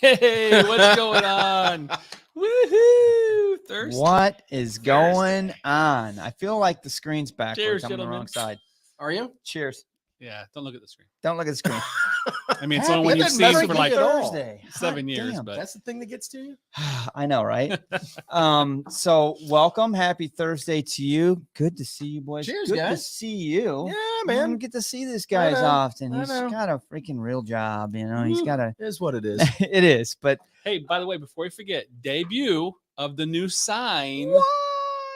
Hey, what's going on? Woohoo! Thursday. What is going on? I feel like the screen's backwards. Cheers, I'm on the gentlemen. wrong side. Are you? Cheers. Yeah, don't look at the screen. Don't look at the screen. I mean, it's the only one you've Happy seen for freaking like Thursday. 7 Hot years, damn. but That's the thing that gets to you? I know, right? So welcome. Happy Thursday to you. Good to see you, boys. Cheers, Good to guys. see you. Yeah, I man. don't get to see this guy as know. often. I He's know. got a freaking real job, you know. He's got a It is what it is. it is, but hey, by the way, before we forget, debut of the new sign.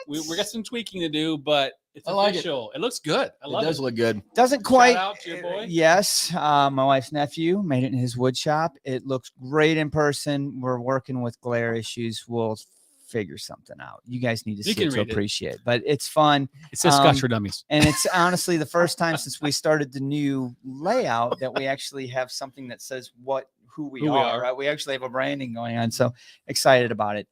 We got some tweaking to do, but it's I like it. official. It looks good. I love It does look good. doesn't quite out to your boy. Yes, my wife's nephew made it in his wood shop. It looks great in person. We're working with glare issues. We'll figure something out. You guys need to see can it to read it. appreciate, but it's fun. It says Scotch for Dummies. And it's honestly the first time since we started the new layout that we actually have something that says who we are. Right? We actually have a branding going on. So excited about it.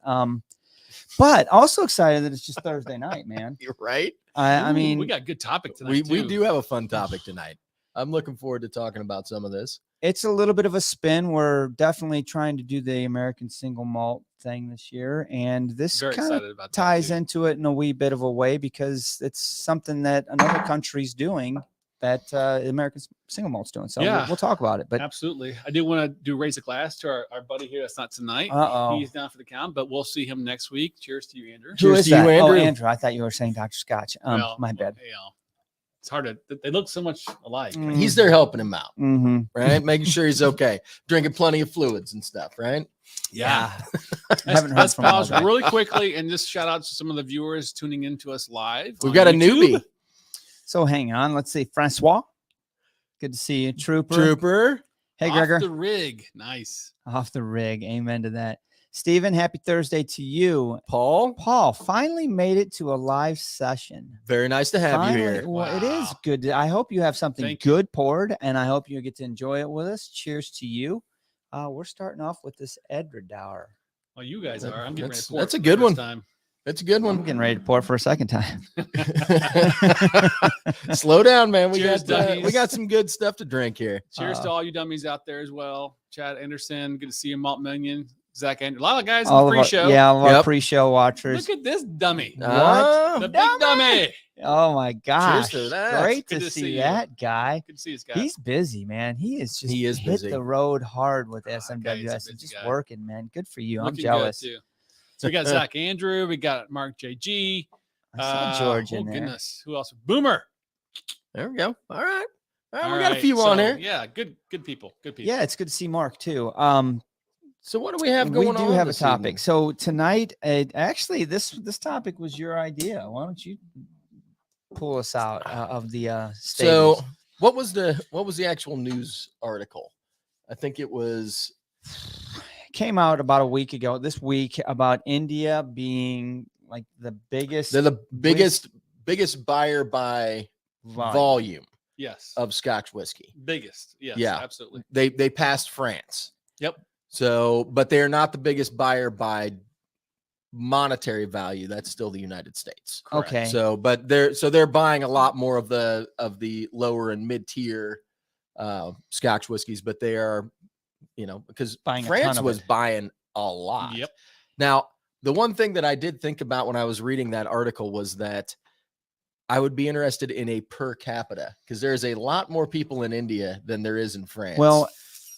But also excited that it's just Thursday night, man. You're right. I mean, we got a good topic tonight. We too. do have a fun topic tonight. I'm looking forward to talking about some of this. it's a little bit of a spin. We're definitely trying to do the American Single Malt thing this year. And this Very kind of excited about that, ties too. into it in a wee bit of a way because it's something that another country's doing that American Single Malt's doing. So Yeah. we'll talk about it. But Absolutely. I do want to do raise a glass to our buddy here. That's not tonight. Uh-oh. He's down for the count, but we'll see him next week. Cheers to you, Andrew. who Cheers is to you, that? Oh, Andrew. Andrew. I thought you were saying Dr. Scotch. Well, My bad. You know, it's hard to. They look so much alike. Mm. He's there helping him out, Mm-hmm. right? Making sure he's okay. Drinking plenty of fluids and stuff, right? Yeah. I haven't heard Let's from him all pause day. really quickly and just shout out to some of the viewers tuning in to us live. We've on got a YouTube. newbie. So hang on. Let's see. Francois. Good to see you. Trooper. Trooper. Hey, Off Gregor. the rig. Nice. Off the rig. Amen to that. Steven, happy Thursday to you. Paul. Paul finally made it to a live session. Very nice to have Finally, you here. Well, it is Wow. good. I hope you have something Thank you. good poured, and I hope you get to enjoy it with us. Cheers to you. We're starting off with this Edredauer. Well, you guys are. I'm getting ready That's- to pour that's it a for good the one. first time. That's a good I'm one. getting ready to pour it for a second time. Slow down, man. Cheers, We dummies. got some good stuff to drink here. Cheers to all you dummies out there as well. Chad Anderson, good to see you. Malt Minion, Zach Andrew. A lot of guys in All the of our, pre-show. yeah, all of our Yep. pre-show watchers. Look at this dummy. Oh, The big dummy. Oh my gosh! to that. Great Good to to see see you. that guy. Good to see this guy. He's busy, man. He is just He is hit busy. the road hard with Okay, he's a SMWS busy and just guy. working, man. Good for you. I'm Looking jealous. good too. So we got Zach Andrew. We got Mark JG. I saw George in there. Goodness. Who else? Boomer. there we go. All right. All right. All We got a right, few on so, here. Yeah, good people. Good people. Yeah, it's good to see Mark too. So what do we have going on? We do have a this topic. evening? So tonight, actually, this topic was your idea. Why don't you pull us out of the So stages? what was the actual news article? I think it was Came out about a week ago. This week about India being like the biggest. they're the biggest buyer by volume Yes. of Scotch whiskey. Biggest. Yes. Yeah. Absolutely. They passed France. Yep. So, but they're not the biggest buyer by monetary value. That's still the United States. Correct. Okay. So, but they're buying a lot more of the lower and mid tier Scotch whiskeys, but they are, because Buying a ton France of was it. buying a lot. Yep. Now, the one thing that I did think about when I was reading that article was that I would be interested in a per capita because there's a lot more people in India than there is in France. Well,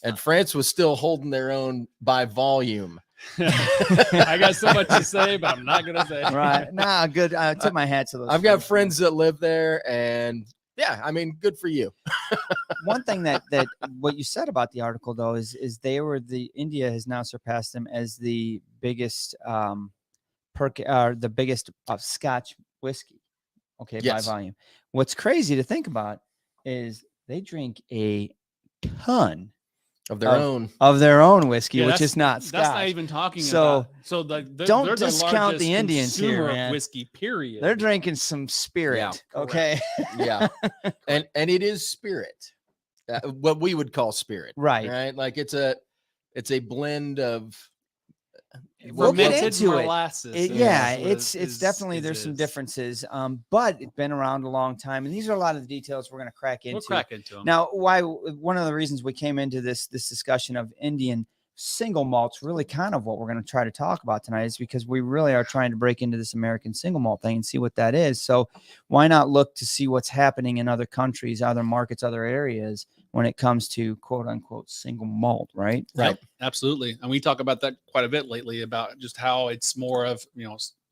and France was still holding their own by volume. I got so much to say, but I'm not gonna say. right. Nah, good. I tip my hat to those. I've got folks. friends that live there, and yeah, I mean, good for you. One thing that what you said about the article though is India has now surpassed them as the biggest the biggest Scotch whiskey. Okay, Yes. by volume. What's crazy to think about is they drink a ton Of their own. whiskey, Yeah, which that's- is not Scotch. That's not even talking So, about. So don't they're the discount largest the Indians here, consumer of man. whiskey. Period. They're drinking some spirit. Yeah, okay. Yeah, and it is spirit, what we would call spirit, Right. Right, like it's a blend of. We'll get Fermented into it. molasses. Yeah, is it's what definitely it there's some is. differences. But it's been around a long time, and these are a lot of the details we're going to crack into. We'll crack into them. Now, one of the reasons we came into this discussion of Indian single malts really kind of what we're going to try to talk about tonight, is because we really are trying to break into this American single malt thing and see what that is. So why not look to see what's happening in other countries, other markets, other areas when it comes to quote unquote single malt, right? Right. Yep, absolutely. And we talk about that quite a bit lately, about just how it's more of,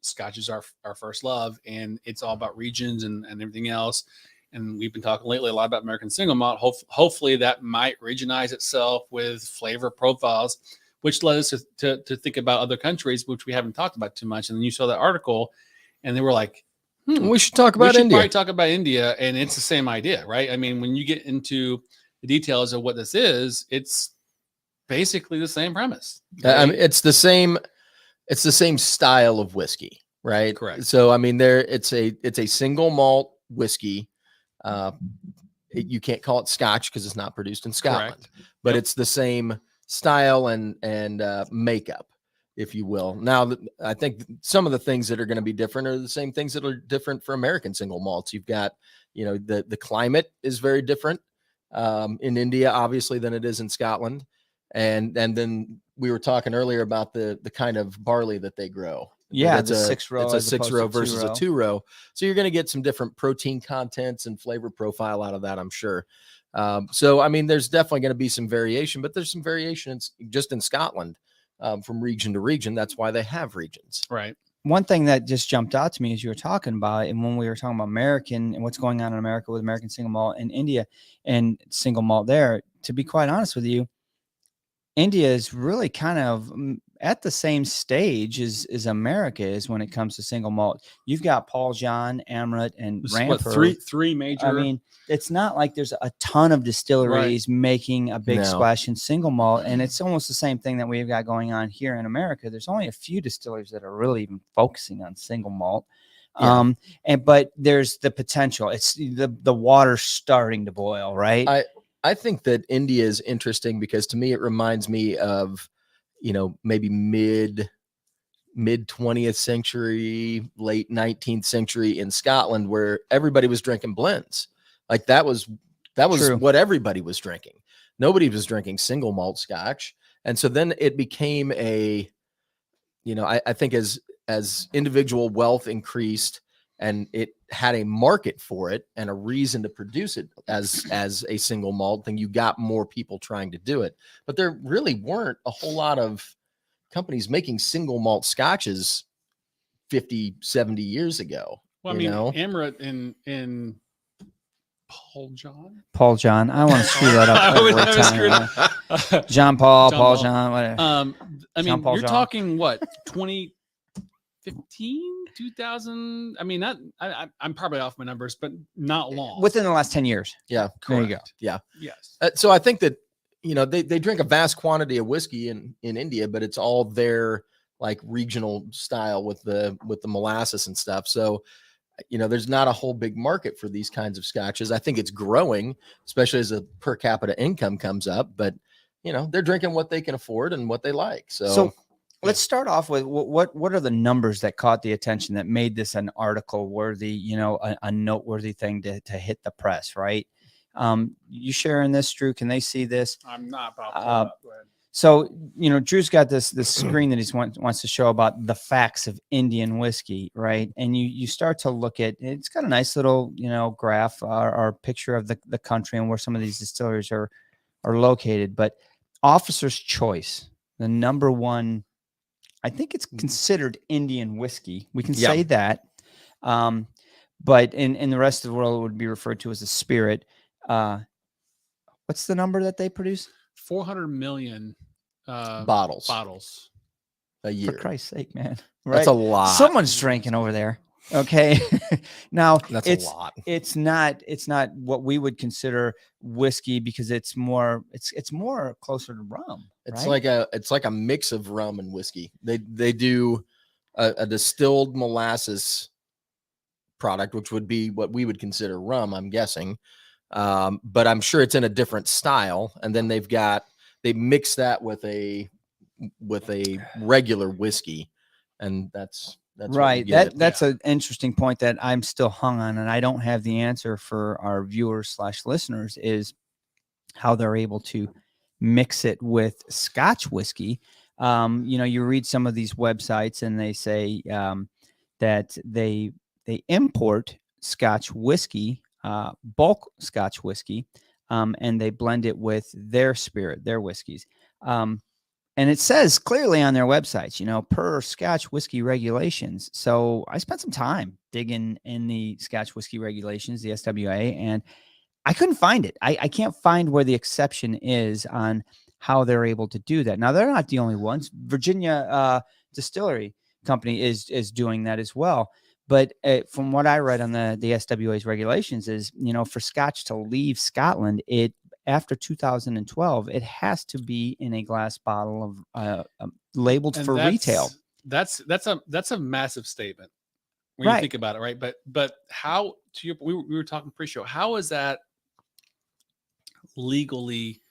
Scotch is our first love, and it's all about regions and everything else. And we've been talking lately a lot about American single malt. Hopefully that might regionize itself with flavor profiles, which led us to think about other countries, which we haven't talked about too much. And then you saw that article, and they were like, we should talk about India. Probably talk about India, and it's the same idea, right? I mean, when you get into the details of what this is, it's basically the same premise. Right? I mean, it's the same style of whiskey, right? Correct. So, I mean, it's a single malt whiskey. You can't call it Scotch because it's not produced in Scotland. Correct. But it's the same style and makeup, if you will. Now, I think some of the things that are going to be different are the same things that are different for American single malts. You've got, the climate is very different in India, obviously, than it is in Scotland. And then we were talking earlier about the kind of barley that they grow. Yeah, it's a 6-row. It's a 6-row versus a 2-row. So you're going to get some different protein contents and flavor profile out of that, I'm sure. So, I mean, there's definitely going to be some variation, but there's some variations just in Scotland from region to region. That's why they have regions. Right. One thing that just jumped out to me as you were talking about, and when we were talking about American and what's going on in America with American single malt and India and single malt there, to be quite honest with you, India is really kind of at the same stage as America is when it comes to single malt. You've got Paul John, Amrut, and Rampur. Three major. I mean, it's not like there's a ton of distilleries making a big splash in single malt, and it's almost the same thing that we've got going on here in America. There's only a few distilleries that are really even focusing on single malt. Yeah. But there's the potential. It's the water's starting to boil, right? I think that India is interesting because to me, it reminds me of, maybe mid 20th century, late 19th century in Scotland, where everybody was drinking blends. Like that was True. What everybody was drinking. Nobody was drinking single malt Scotch. And so then it became I think as individual wealth increased, and it had a market for it and a reason to produce it as a single malt, then you got more people trying to do it. But there really weren't a whole lot of companies making single malt scotches 50, 70 years ago. Well, I mean, Amrut and Paul John. I want to screw that up every time. John Paul John, whatever. I mean, you're talking what, 2015, 2000? I mean, I'm probably off my numbers, but not long. Within the last 10 years. Yeah. Correct. There you go. Yeah. Yes. So I think that, they drink a vast quantity of whiskey in India, but it's all their like regional style with the molasses and stuff. So, there's not a whole big market for these kinds of scotches. I think it's growing, especially as the per capita income comes up, but they're drinking what they can afford and what they like. So let's start off with what are the numbers that caught the attention that made this an article worthy, a noteworthy thing to hit the press, right? You sharing this, Drew? Can they see this? I'm not about to. Go ahead. So, Drew's got this screen that he wants to show about the facts of Indian whiskey, right? And you start to look at, it's got a nice little, graph or picture of the country and where some of these distilleries are located. But Officer's Choice, the number one, I think it's considered Indian whiskey. We can say that. But in the rest of the world, it would be referred to as a spirit. What's the number that they produce? 400 million bottles a year. For Christ's sake, man. Right? That's a lot. Someone's drinking over there. Okay. Now that's a lot. It's not what we would consider whiskey because it's more closer to rum. It's right? like a mix of rum and whiskey. They do a distilled molasses product, which would be what we would consider rum, I'm guessing. But I'm sure it's in a different style. And then they mix that with a regular whiskey. And that's right. That's an interesting point that I'm still hung on. And I don't have the answer for our viewers / listeners is how they're able to mix it with Scotch whiskey. You read some of these websites and they say that they import Scotch whiskey, bulk Scotch whiskey, and they blend it with their spirit, their whiskeys. And it says clearly on their websites, per Scotch whiskey regulations. So I spent some time digging in the Scotch whiskey regulations, the SWA, and I couldn't find it. I can't find where the exception is on how they're able to do that. Now, they're not the only ones. Virginia Distillery Company is doing that as well. But from what I read on the SWA's regulations is, for Scotch to leave Scotland, after 2012, it has to be in a glass bottle of labeled for retail. That's a massive statement when you think about it, right? But how we were talking pre-show, how is that legally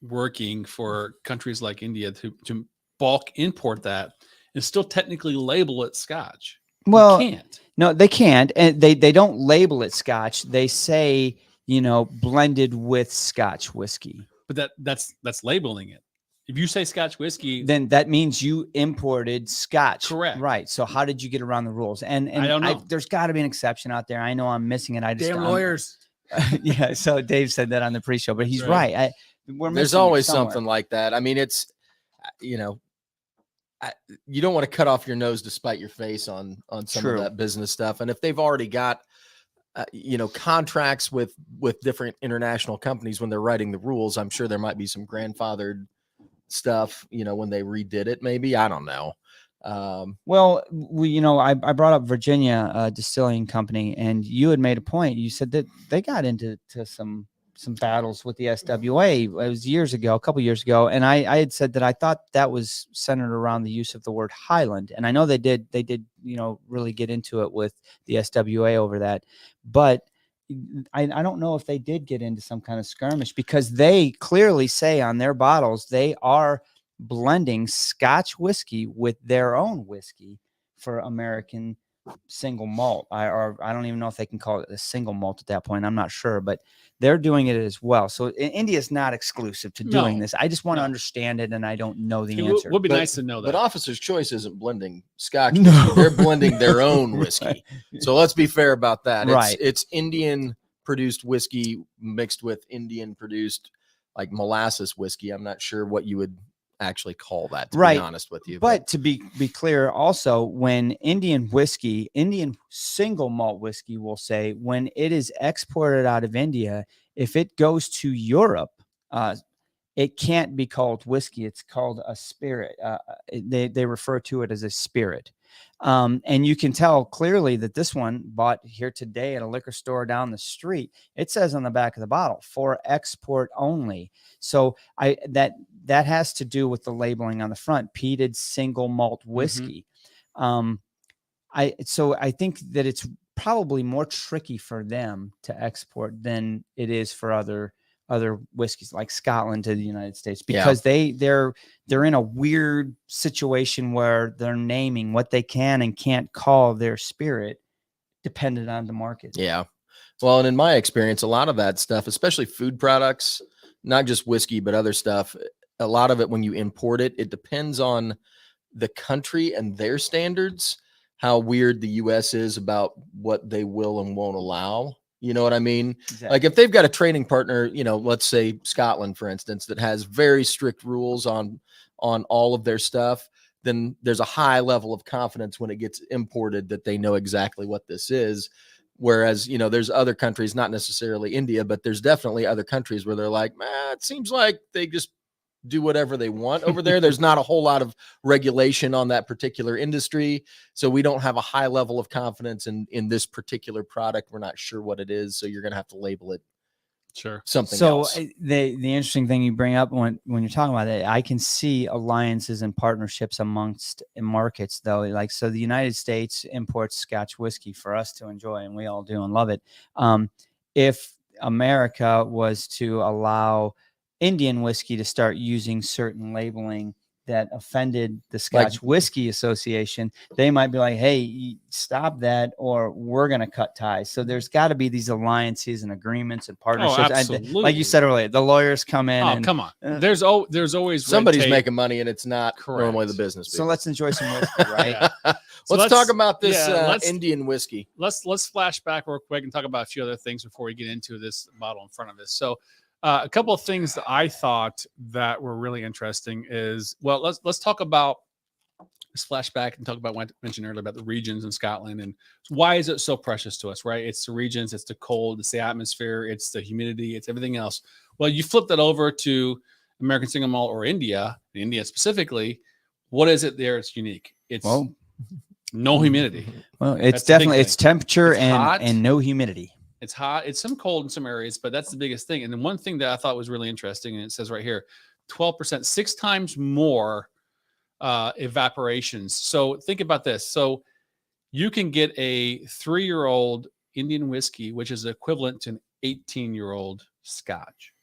working for countries like India to bulk import that and still technically label it Scotch? Well, you can't. No, they can't, and they don't label it Scotch. They say blended with Scotch whiskey. But that's labeling it. If you say Scotch whiskey, then that means you imported Scotch. Correct. Right. So how did you get around the rules? And I don't know. There's got to be an exception out there. I know I'm missing it. Damn lawyers. Yeah. So Dave said that on the pre-show, but he's right. There's always something like that. I mean, it's you don't want to cut off your nose to spite your face on some of that business stuff. And if they've already got contracts with different international companies when they're writing the rules, I'm sure there might be some grandfathered stuff, when they redid it, maybe, I don't know. Well, I brought up Virginia Distilling Company, and you had made a point. You said that they got into some battles with the SWA. It was a couple years ago. And I had said that I thought that was centered around the use of the word Highland. And I know they did, really get into it with the SWA over that. But I don't know if they did get into some kind of skirmish, because they clearly say on their bottles, they are blending Scotch whiskey with their own whiskey for American single malt. I don't even know if they can call it a single malt at that point. I'm not sure, but they're doing it as well. So India is not exclusive to doing this. I just want to understand it, and I don't know the answer. It would be nice to know that. But Officer's Choice isn't blending Scotch whiskey. They're blending their own whiskey. Right. So let's be fair about that. It's Indian produced whiskey mixed with Indian produced like molasses whiskey. I'm not sure what you would actually call that, to be honest with you. But to be clear, also, when Indian single malt whiskey will say, when it is exported out of India, if it goes to Europe, it can't be called whiskey. It's called a spirit. They refer to it as a spirit. And you can tell clearly that this one bought here today at a liquor store down the street. It says on the back of the bottle, for export only. So that has to do with the labeling on the front, peated single malt whiskey. Mm-hmm. I think that it's probably more tricky for them to export than it is for other whiskeys like Scotland to the United States, because they're in a weird situation where they're naming what they can and can't call their spirit dependent on the market. Yeah. Well, and in my experience, a lot of that stuff, especially food products, not just whiskey, but other stuff, a lot of it, when you import it, it depends on the country and their standards, how weird the US is about what they will and won't allow. You know what I mean? Exactly. Like if they've got a trading partner, let's say Scotland, for instance, that has very strict rules on all of their stuff, then there's a high level of confidence when it gets imported that they know exactly what this is. Whereas, there's other countries, not necessarily India, but there's definitely other countries where they're like, it seems like they just do whatever they want over there. There's not a whole lot of regulation on that particular industry. So we don't have a high level of confidence in this particular product. We're not sure what it is. So you're going to have to label it something else. So the interesting thing you bring up when you're talking about it, I can see alliances and partnerships amongst markets, though. Like, so the United States imports Scotch whiskey for us to enjoy, and we all do and love it. If America was to allow Indian whiskey to start using certain labeling that offended the Scotch Whiskey Association, they might be like, hey, stop that, or we're going to cut ties. So there's got to be these alliances and agreements and partnerships. Absolutely. Like you said earlier, the lawyers come in. Oh, come on. There's always somebody's making money, and it's not normally the business people. So let's enjoy some whiskey, right? So let's talk about this Indian whiskey. Let's flash back real quick and talk about a few other things before we get into this bottle in front of us. So a couple of things that I thought that were really interesting is, well, let's talk about this flashback and talk about what I mentioned earlier about the regions in Scotland and why is it so precious to us, right? It's the regions, it's the cold, it's the atmosphere, it's the humidity, it's everything else. Well, you flip that over to American Single Malt or India specifically. What is it there? It's unique. It's no humidity. Well, it's definitely it's temperature and no humidity. It's hot. It's some cold in some areas, but that's the biggest thing. And then one thing that I thought was really interesting, and it says right here, 12%, 6 times more evaporations. So think about this. So you can get a 3-year-old Indian whiskey, which is equivalent to an 18-year-old Scotch.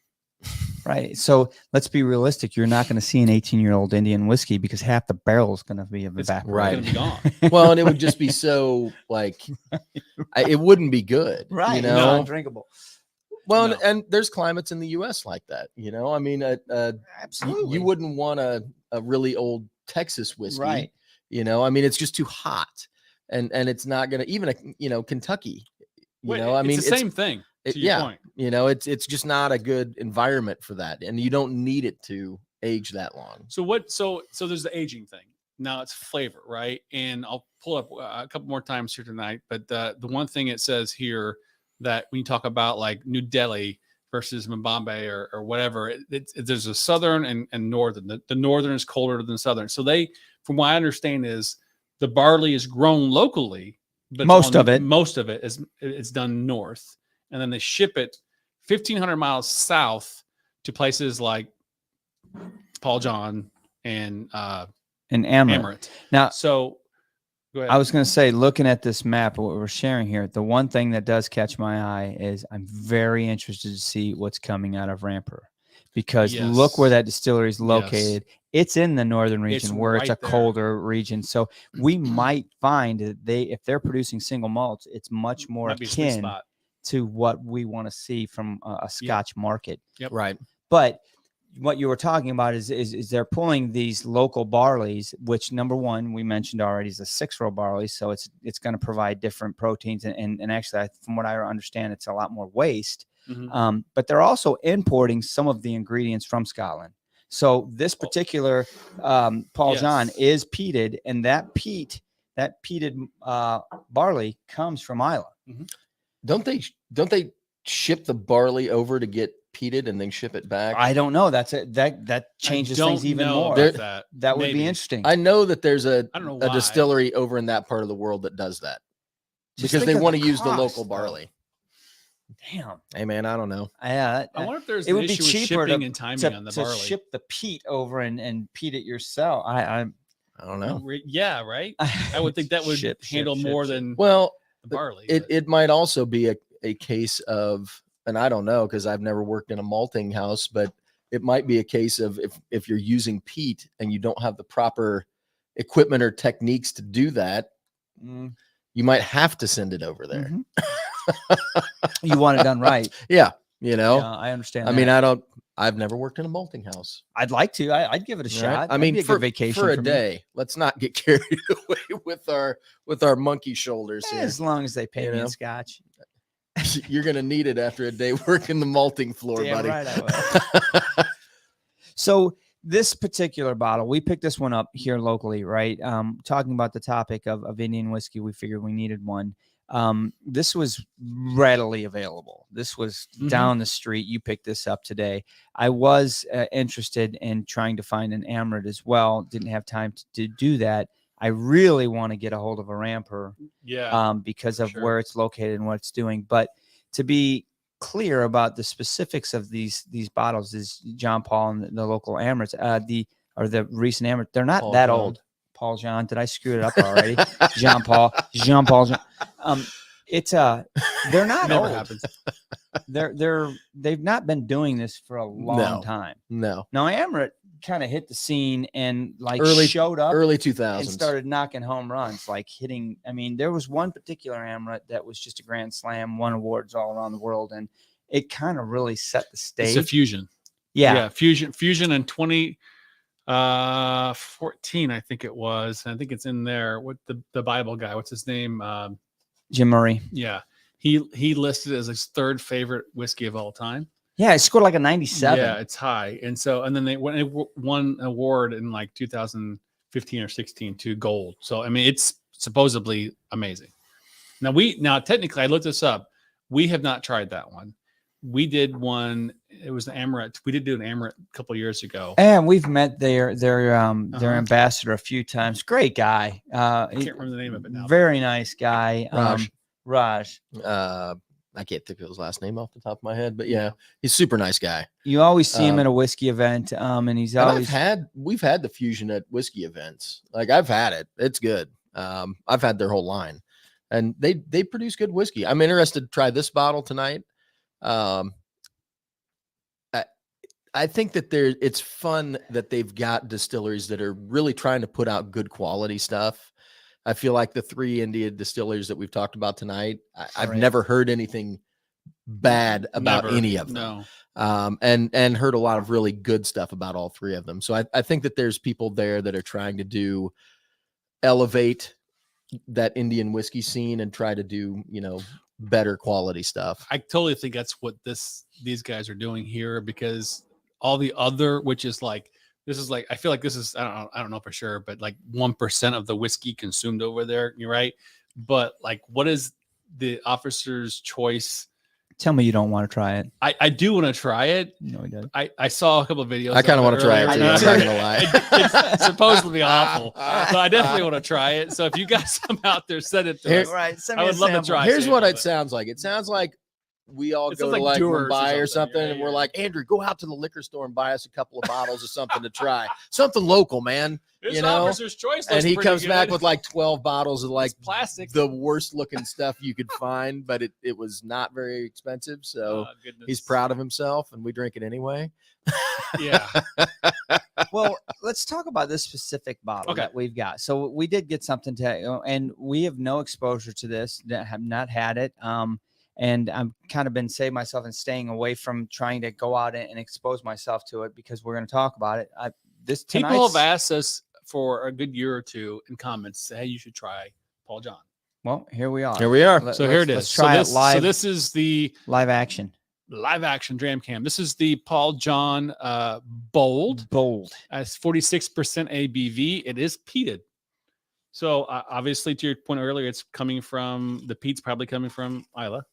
Right. So let's be realistic. You're not going to see an 18-year-old Indian whiskey because half the barrel is going to be evaporated. Be gone. Well, and it would just be so it wouldn't be good. Right. You know, not drinkable. Well, and there's climates in the U.S. like that. You know, I mean, absolutely. You wouldn't want a really old Texas whiskey. Right. You know, I mean, it's just too hot, and it's not going to even Kentucky. It's the same thing. To your point. You know, it's just not a good environment for that, and you don't need it to age that long. So there's the aging thing. Now it's flavor, right? And I'll pull up a couple more times here tonight. But the one thing it says here that when you talk about like New Delhi versus Bombay or whatever, there's a southern and northern. The northern is colder than southern. So from what I understand, is the barley is grown locally, but most of it is done north. And then they ship it 1,500 miles south to places like Paul John and Amaret. Now, so go ahead. I was going to say, looking at this map, what we're sharing here, the one thing that does catch my eye is I'm very interested to see what's coming out of Ramper, because look where that distillery is located. Yes. It's in the northern region where it's a colder region. So we might find that if they're producing single malts, it's much more akin to what we want to see from a Scotch market. Yep. Right. But what you were talking about is they're pulling these local barleys, which number one, we mentioned already, is a 6-row barley. So it's going to provide different proteins. And actually, from what I understand, it's a lot more waste. Mm-hmm. But they're also importing some of the ingredients from Scotland. So this particular Paul John is peated, and that peated barley comes from Islay. Mm-hmm. Don't they ship the barley over to get peated and then ship it back? I don't know. That's it. That changes things even more. That would be interesting. I know that there's a distillery over in that part of the world that does that because they want to use the local barley. Damn. Hey man, I don't know. Yeah, I wonder if there's an issue with shipping and timing on the barley. To ship the peat over and peat it yourself. I don't know. Yeah, right. I would think that would handle more than the barley. It might also be a case of, and I don't know because I've never worked in a malting house, but it might be a case of if you're using peat and you don't have the proper equipment or techniques to do that, you might have to send it over there. Mm-hmm. You want it done right. Yeah. You know, I understand. I mean, I've never worked in a malting house. I'd like to. I'd give it a shot. I mean, for a vacation for a day. Let's not get carried away with our monkey shoulders here. As long as they pay me in Scotch. You're gonna need it after a day working the malting floor, buddy. Right, I will. So this particular bottle, we picked this one up here locally, right? Talking about the topic of Indian whiskey, we figured we needed one. This was readily available. This was down the street. You picked this up today. I was interested in trying to find an Amaret as well. Didn't have time to do that. I really want to get a hold of a Ramper, because of where it's located and what it's doing. But to be clear about the specifics of these bottles, is John Paul and the local Amarets, the recent Amaret. They're not that old. Paul John, did I screw it up already? Jean Paul. It's they're not Never old. happens. They've not been doing this for a long time. No. Now Amaret kind of hit the scene and like Early early 2000s and started knocking home runs, like hitting. I mean, there was one particular Amrit that was just a grand slam, won awards all around the world, and it kind of really set the stage. It's a fusion. Yeah. Fusion in 2014, I think it was. I think it's in there. What the Bible guy? What's his name? Jim Murray. Yeah, he listed it as his third favorite whiskey of all time. Yeah, it scored like a 97. Yeah, it's high. And then they won an award in like 2015 or 16 to gold. So I mean, it's supposedly amazing. Now technically, I looked this up. We have not tried that one. We did one. It was an Amaret. We did do an Amaret a couple of years ago. And we've met their ambassador a few times. Great guy. I can't remember the name of it now. Very nice guy. Raj. I can't think of his last name off the top of my head, but yeah, he's a super nice guy. You always see him at a whiskey event, and he's always. We've had the fusion at whiskey events. Like I've had it. It's good. I've had their whole line, and they produce good whiskey. I'm interested to try this bottle tonight. I think that it's fun that they've got distilleries that are really trying to put out good quality stuff. I feel like the 3 India distilleries that we've talked about tonight, I've never heard anything bad about any of them. No. And heard a lot of really good stuff about all 3 of them. So I think that there's people there that are trying to elevate that Indian whiskey scene and try to do, better quality stuff. I totally think that's what these guys are doing here, because all the other, which is like, this is like, I feel like this is, I don't know for sure, but like 1% of the whiskey consumed over there. You're right. But like, what is the Officer's Choice? Tell me you don't want to try it. I do want to try it. No, he does. I saw a couple of videos. I kind of want to try it too. I'm not gonna lie. It's supposedly awful, but I definitely want to try it. So if you guys come out there, send it to us. Right, I would love to try. Here's what it sounds like. It sounds like we all go to like Mumbai or something, and we're like, Andrew, go out to the liquor store and buy us a couple of bottles of something to try, something local, man. This Officer's Choice, and he comes back with like 12 bottles of like plastic, the worst looking stuff you could find, but it was not very expensive, so he's proud of himself, and we drink it anyway. Yeah. Well, let's talk about this specific bottle that we've got. So we did get something and we have no exposure to this, that have not had it. And I'm kind of been saving myself and staying away from trying to go out and expose myself to it, because we're going to talk about it. People have asked us for a good year or two in comments, say, hey, you should try Paul John. Well, here we are. Here it is. Let's try it live. So this is the live action dram cam. This is the Paul John bold as 46% ABV. It is peated. So obviously, to your point earlier, it's coming from the peat's probably coming from Isla.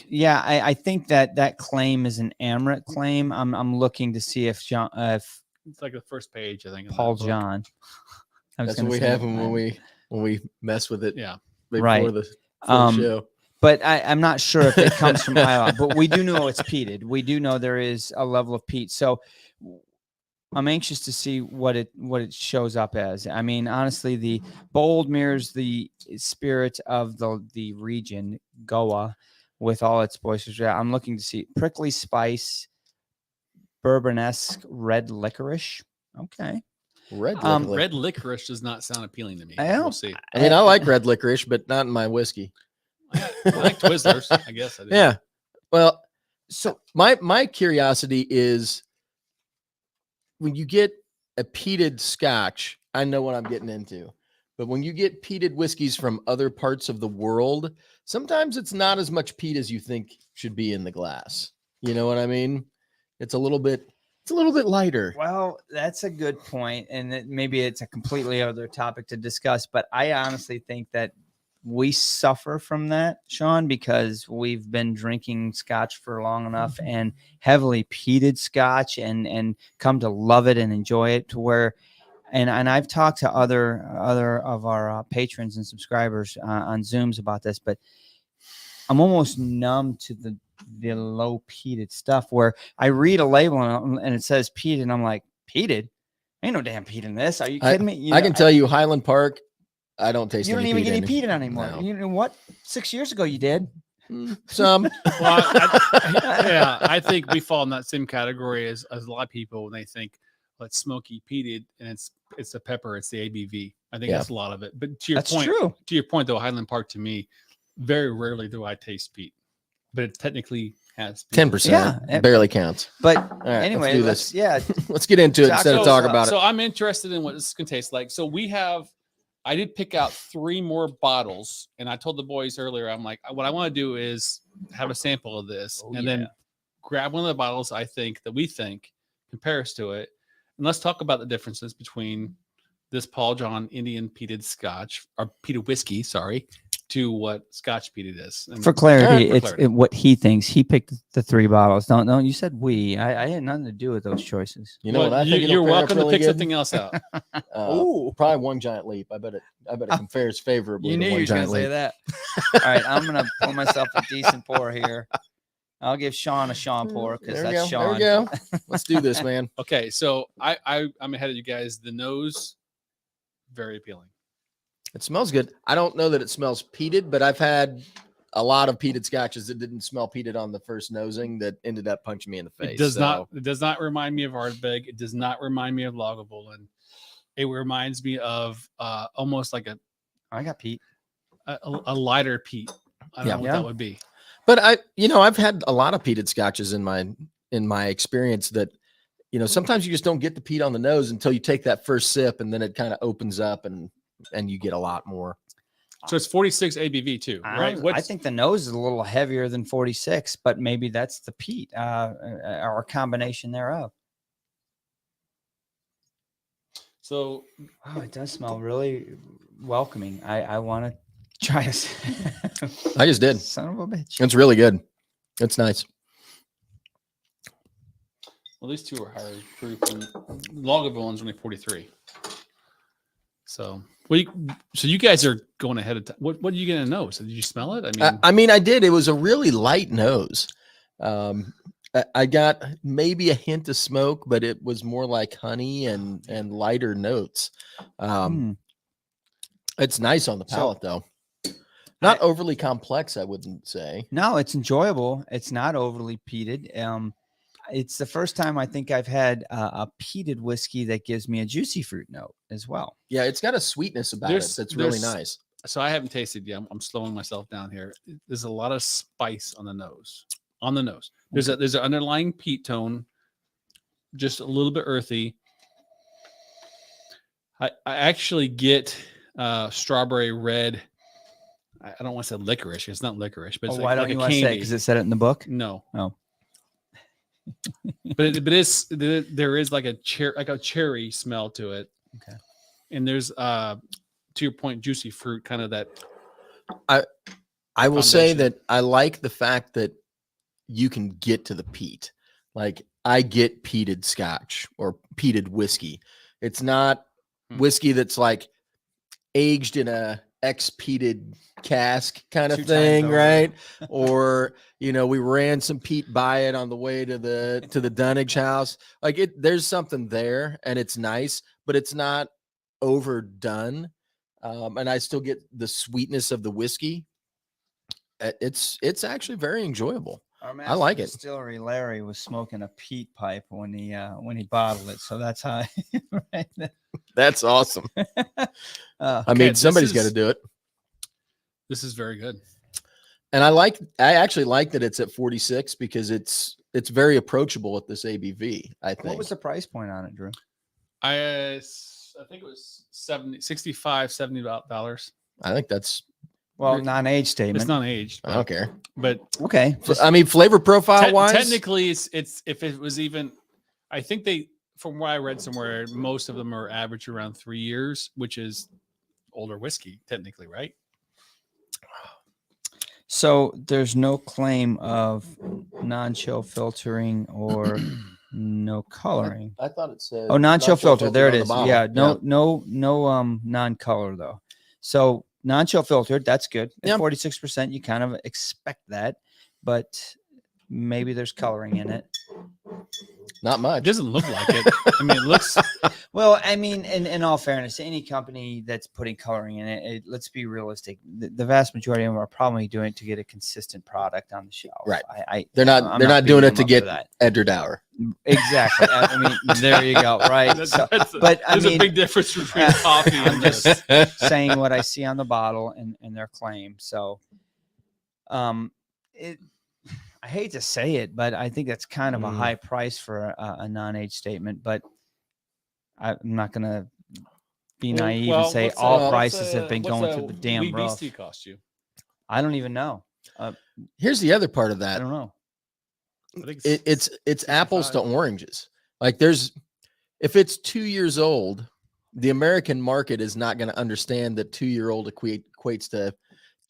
Yeah, I think that claim is an Amrit claim. I'm looking to see if it's like the first page, I think. Paul John. That's what we have when we mess with it. Yeah. Before the show. But I'm not sure if it comes from Iowa, but we do know it's peated. We do know there is a level of peat. So I'm anxious to see what it shows up as. I mean, honestly, the bold mirrors the spirit of the region, Goa, with all its boisterous. I'm looking to see prickly spice, Bourbonesque red licorice. Okay. Red licorice does not sound appealing to me. We'll see. I mean, I like red licorice, but not in my whiskey. I like Twizzlers, I guess. I do. Yeah. Well, so my curiosity is, when you get a peated Scotch, I know what I'm getting into. But when you get peated whiskeys from other parts of the world, sometimes it's not as much peat as you think should be in the glass. You know what I mean? It's a little bit lighter. Well, that's a good point, and maybe it's a completely other topic to discuss, but I honestly think that we suffer from that, Sean, because we've been drinking Scotch for long enough and heavily peated Scotch and come to love it and enjoy it, to where, and I've talked to other of our patrons and subscribers on Zooms about this, but I'm almost numb to the low peated stuff, where I read a label and it says peated, and I'm like, peated? Ain't no damn peat in this. Are you kidding me? I can tell you, Highland Park, I don't taste. You don't even get any peat anymore. No. You know what? 6 years ago, you did. Some. Well, I think we fall in that same category as a lot of people when they think, it's smoky peated, and it's the pepper, it's the ABV. I think Yeah. that's a lot of it. But to your That's point, true. to your point though, Highland Park to me, very rarely do I taste peat, but it technically has peat. 10%. Yeah. Barely counts. But All right, anyway, let's do let's this. Let's get into it instead of talking about it. So I'm interested in what this can taste like. So I did pick out 3 more bottles, and I told the boys earlier, I'm like, what I want to do is have a sample of this, then grab one of the bottles we think compares to it, and let's talk about the differences between this Paul John Indian peated Scotch or peated whiskey, to what Scotch peated is. And for clarity, for clarity. What he thinks. He picked the 3 bottles. Don't you said we? I had nothing to do with those choices. You know what I think? You're welcome to pick something else out. Probably One Giant Leap. I bet it compares favorably. You knew you were going to say that. All right, I'm going to pour myself a decent pour here. I'll give Sean a Sean pour because that's Sean. There we go. Let's do this, man. Okay, so I'm ahead of you guys. The nose, very appealing. It smells good. I don't know that it smells peated, but I've had a lot of peated scotches that didn't smell peated on the first nosing that ended up punching me in the face. It does not remind me of Ardbeg. It does not remind me of Lagavulin. It reminds me of almost like I got peat. A lighter peat. I don't know what that would be. But I've had a lot of peated scotches in my experience that, sometimes you just don't get the peat on the nose until you take that first sip, and then it kind of opens up and you get a lot more. So it's 46 ABV too, right? I think the nose is a little heavier than 46, but maybe that's the peat or a combination thereof. So, it does smell really welcoming. I want to try it. I just did. Son of a bitch. It's really good. It's nice. Well, these 2 are higher proof, and Lagavulin's only 43. So, you guys are going ahead of time. What are you going to know? So, did you smell it? I did. It was a really light nose. I got maybe a hint of smoke, but it was more like honey and lighter notes. It's nice on the palate, though. Not overly complex, I wouldn't say. No, it's enjoyable. It's not overly peated. It's the first time I think I've had a peated whiskey that gives me a juicy fruit note as well. Yeah, it's got a sweetness about it that's really nice. So I haven't tasted yet. I'm slowing myself down here. There's a lot of spice on the nose. There's an underlying peat tone, just a little bit earthy. I actually get strawberry red. I don't want to say licorice. It's not licorice, but it's why don't you want to say it? Because it said it in the book. No. Oh. but there is like a cherry smell to it. Okay. And there's to your point, juicy fruit, kind of that. I will say that I like the fact that you can get to the peat. Like, I get peated scotch or peated whiskey. It's not whiskey that's like aged in a ex-peated cask kind of thing, right? Or we ran some peat by it on the way to the Dunnage house. Like, there's something there, and it's nice, but it's not overdone. And I still get the sweetness of the whiskey. It's actually very enjoyable. I like it. Distillery Larry was smoking a peat pipe when he bottled it, so that's how. Right? That's awesome. Somebody's got to do it. This is very good, and I actually like that it's at 46 because it's very approachable at this ABV. I think. What was the price point on it, Drew? I think it was $70 I think that's. Well, non-age statement. It's non-aged. I don't care. But okay. Flavor profile wise, technically, it's if it was even, I think from what I read somewhere, most of them are average around 3 years, which is older whiskey, technically, right? So there's no claim of non-chill filtering or no coloring. I thought it said. Oh, non-chill filter. There it is. Yeah. No non-color though. So non-chill filtered, that's good. At 46%, you kind of expect that, but maybe there's coloring in it. Not It much. doesn't look like it. I mean, it looks. Well, I mean, in all fairness, any company that's putting coloring in it, let's be realistic. The vast majority of them are probably doing it to get a consistent product on the shelf. Right. They're not I'm doing beating it to them up get for that. Edderdour. Exactly. I mean, there you go. Right. That's, So, that's but I there's mean, a big difference between coffee I'm and just this. saying what I see on the bottle and their claim. So, it. I hate to say it, but I think that's kind of a high price for a non-age statement. But I'm not going to be naive and say all prices have been going through the damn roof. Wee cost you? I don't even know. Here's the other part of I that. don't know. I think It's 65. apples to oranges. Like if it's 2 years old, the American market is not going to understand that 2-year-old equates to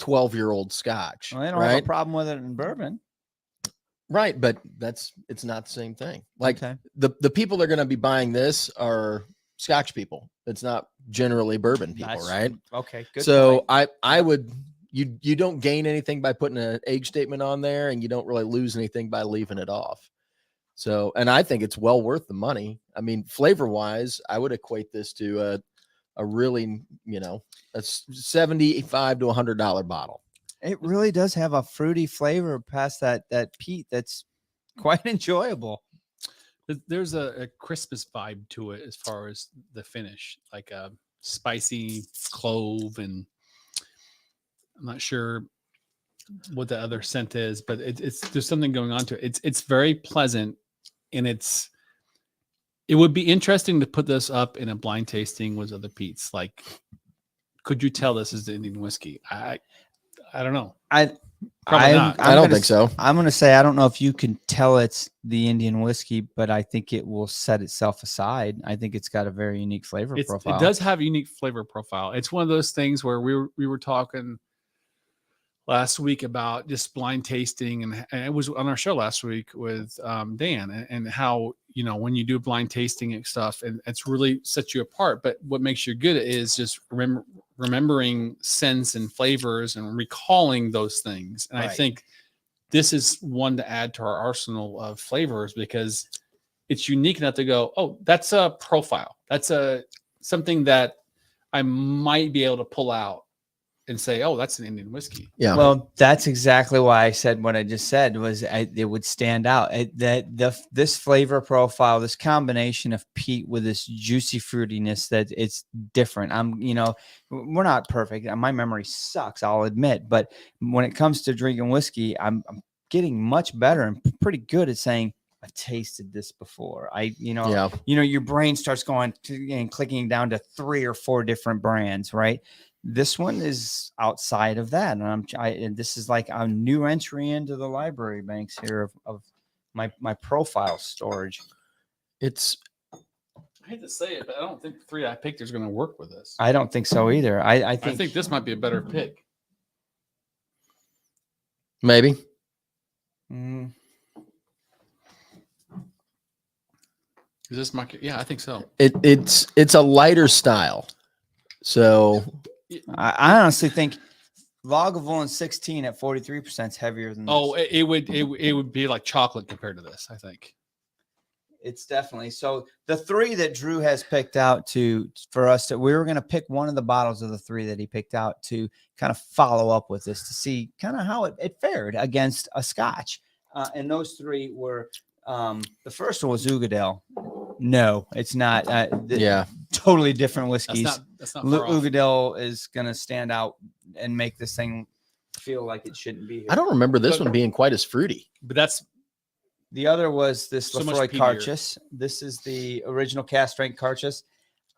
12-year-old Scotch. Well, they don't have a problem with it in bourbon. Right, but it's not the same thing. Like Okay. the people that are going to be buying this are Scotch people. It's not generally bourbon people, right? Okay. Good. So point. I would you don't gain anything by putting an age statement on there, and you don't really lose anything by leaving it off. So, and I think it's well worth the money. I mean, flavor wise, I would equate this to a really, a $75 to $100 bottle. It really does have a fruity flavor past that peat that's quite enjoyable. There's a Christmas vibe to it as far as the finish, like a spicy clove, and I'm not sure what the other scent is, but it's there's something going on to it. It's very pleasant, and it would be interesting to put this up in a blind tasting with other peats. Like, could you tell this is the Indian whiskey? I don't know. Probably not. I don't think so. I'm going to say I don't know if you can tell it's the Indian whiskey, but I think it will set itself aside. I think it's got a very unique flavor profile. It does have a unique flavor profile. It's one of those things where we were talking last week about just blind tasting, and it was on our show last week with Dan, and how when you do blind tasting and stuff, and it's really sets you apart. But what makes you good is just remembering scents and flavors and recalling those things. And I think this is one to add to our arsenal of flavors, because it's unique enough to go, oh, that's a profile. That's something that I might be able to pull out and say, oh, that's an Indian whiskey. Yeah. Well, that's exactly why I said what I just said was it would stand out. This flavor profile, this combination of peat with this juicy fruitiness, that it's different. We're not perfect. My memory sucks, I'll admit. But when it comes to drinking whiskey, I'm getting much better and pretty good at saying, I've tasted this before. Your brain starts going and clicking down to 3 or 4 different brands, right? This one is outside of that, and this is like a new entry into the library banks here of my profile storage. I hate to say it, but I don't think the 3 I picked is going to work with this. I don't think so either. I think this might be a better pick. Maybe. Is this my? Yeah, I think so. It's a lighter style, so. I honestly think Lagavulin 16 at 43% is heavier than this. Oh, it would be like chocolate compared to this, I think. It's definitely. So the 3 that Drew has picked out for us, we were going to pick one of the bottles of the 3 that he picked out to kind of follow up with this to see kind of how it fared against a Scotch. And those 3 were, the first one was Ugadale. No, it's not. Totally different whiskeys. That's not far off. Ugadale is going to stand out and make this thing feel like it shouldn't be here. I don't remember this one being quite as fruity. But that's the other was this so Lefroy Carchus. This is the original cast strength Carchus.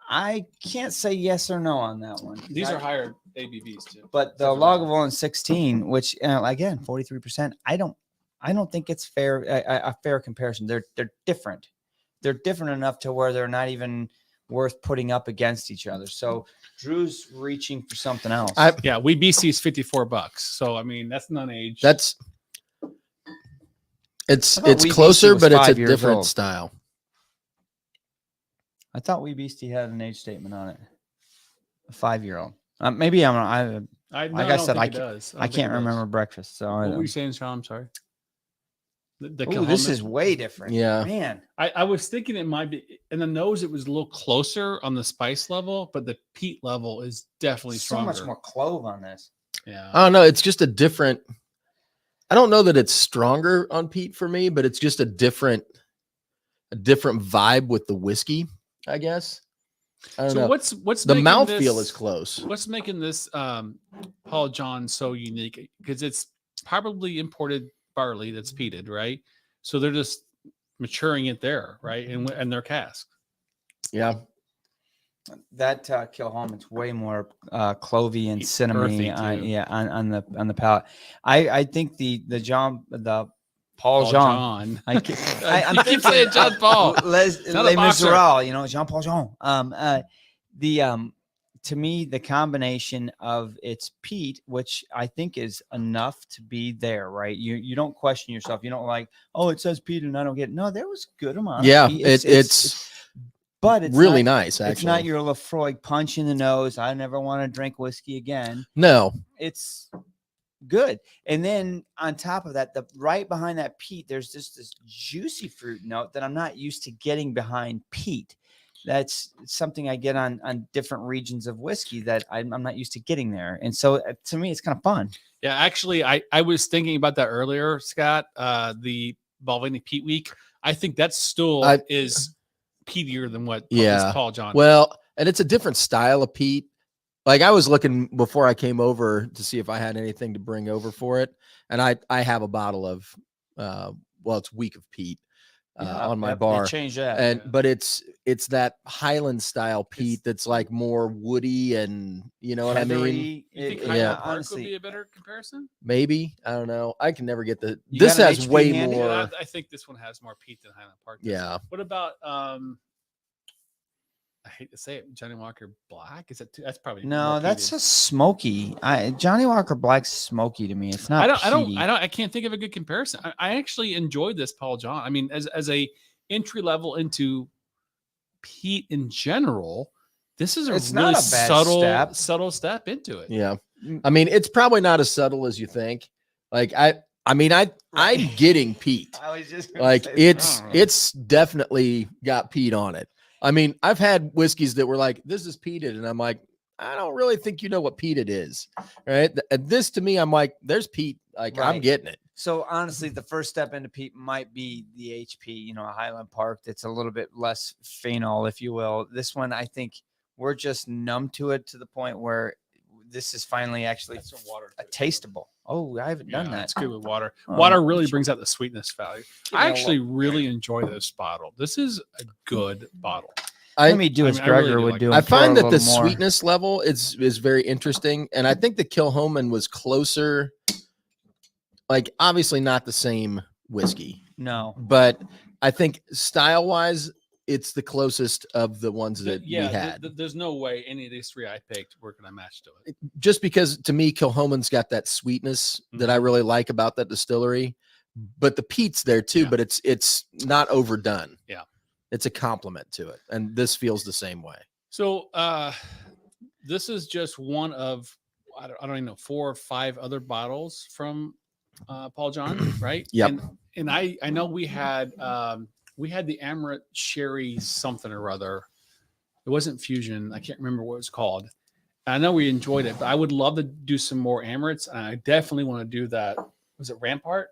I can't say yes or no on that one. These are higher ABVs too. But the Lagavulin 16, which again 43%, I don't think it's fair a fair comparison. They're different. They're different enough to where they're not even worth putting up against each other. So Drew's reaching for something else. We BC is $54. So I mean, that's non-age. It's closer, but it's a different style. I thought Wee Beastie had an age statement on it. A 5-year-old. Maybe I'm. I can't remember breakfast. So what were you saying, Sean? I'm sorry. The Ooh, this Kilhoman. is way different. Yeah. Man. I was thinking it might be in the nose. It was a little closer on the spice level, but the peat level is definitely So stronger. much more clove on this. Yeah. I don't know. It's just a different. I don't know that it's stronger on peat for me, but it's just a different vibe with the whiskey, I guess. I don't So know. what's The making mouthfeel this- is close. What's making this Paul John so unique? Because it's probably imported barley that's peated, right? So they're just maturing it there, right? And their cask. Yeah. That Kilhoman's way more clovey and Earthy, cinnamony. too. Yeah, on the palate. I think the Paul Jean. John. I keep keep saying John Paul. Les Not a boxer. Miserables, Jean Paul Jean. To me, the combination of its peat, which I think is enough to be there, right? You don't question yourself. You don't like, oh, it says peat and I don't get it. No, there was a good amount. Yeah. Of peat. But it's really nice. Actually, it's not your Lefroy punch in the nose. I never want to drink whiskey again. No. It's good. And then on top of that, right behind that peat, there's just this juicy fruit note that I'm not used to getting behind peat. That's something I get on different regions of whiskey that I'm not used to getting there. And so to me, it's kind of fun. Yeah, actually, I was thinking about that earlier, Scott. The Balvenie Peat Week. I think that still is peatier than what Paul John. Well, and it's a different style of peat. Like I was looking before I came over to see if I had anything to bring over for it, and I have a bottle of it's Week of Peat on my bar. Change that, but it's that Highland style peat that's like more woody and you know what I mean. You think Highland Park would be a better comparison? Maybe, I don't know. I can never get the. You This got an has HP way handy? more. Yeah, I think this one has more peat than Highland Park does. Yeah. What about I hate to say it, Johnny Walker Black? Is that that's probably no? more That's peated. a smoky. Johnny Walker Black's smoky to me. It's not. I can't think of a good comparison. I actually enjoyed this Paul John. I mean, as a entry level into peat in general, this is It's really not a bad subtle step into it. Yeah, I mean, it's probably not as subtle as you think. Like I'm getting peat. I was just Like it's definitely got peat on it. I mean, I've had whiskeys that were like, this is peated. And I'm like, I don't really think you know what peated is. Right. This to me, I'm like, there's peat. Like I'm getting it. So honestly, the first step into peat might be the HP, a Highland Park that's a little bit less phenol, if you will. This one, I think we're just numb to it to the point where this is finally actually tasteable. Oh, I haven't done that. It's good with water. Oh, Water really brings out the sweetness value. Give me I a actually look. really enjoy this bottle. This is a good bottle. Let me do as I really Gregor do would like do. it. I and throw find a that the little more. sweetness level is very interesting. And I think the Kilhoman was closer, like obviously not the same whiskey, No. but I think style wise, it's the closest of the ones that we had. There's no way any of these three I picked were going to match to it. Just because to me, Kilhoman's got that sweetness that I really like about that distillery, but the peat's there too, but it's not overdone. Yeah. It's a compliment to it. And this feels the same way. So this is just one of, I don't even know, 4 or 5 other bottles from Paul John, right? Yep. And I know we had the Amaret Sherry something or other. It wasn't Fusion. I can't remember what it was called. I know we enjoyed it, but I would love to do some more Amarets. And I definitely want to do that. Was it Rampart?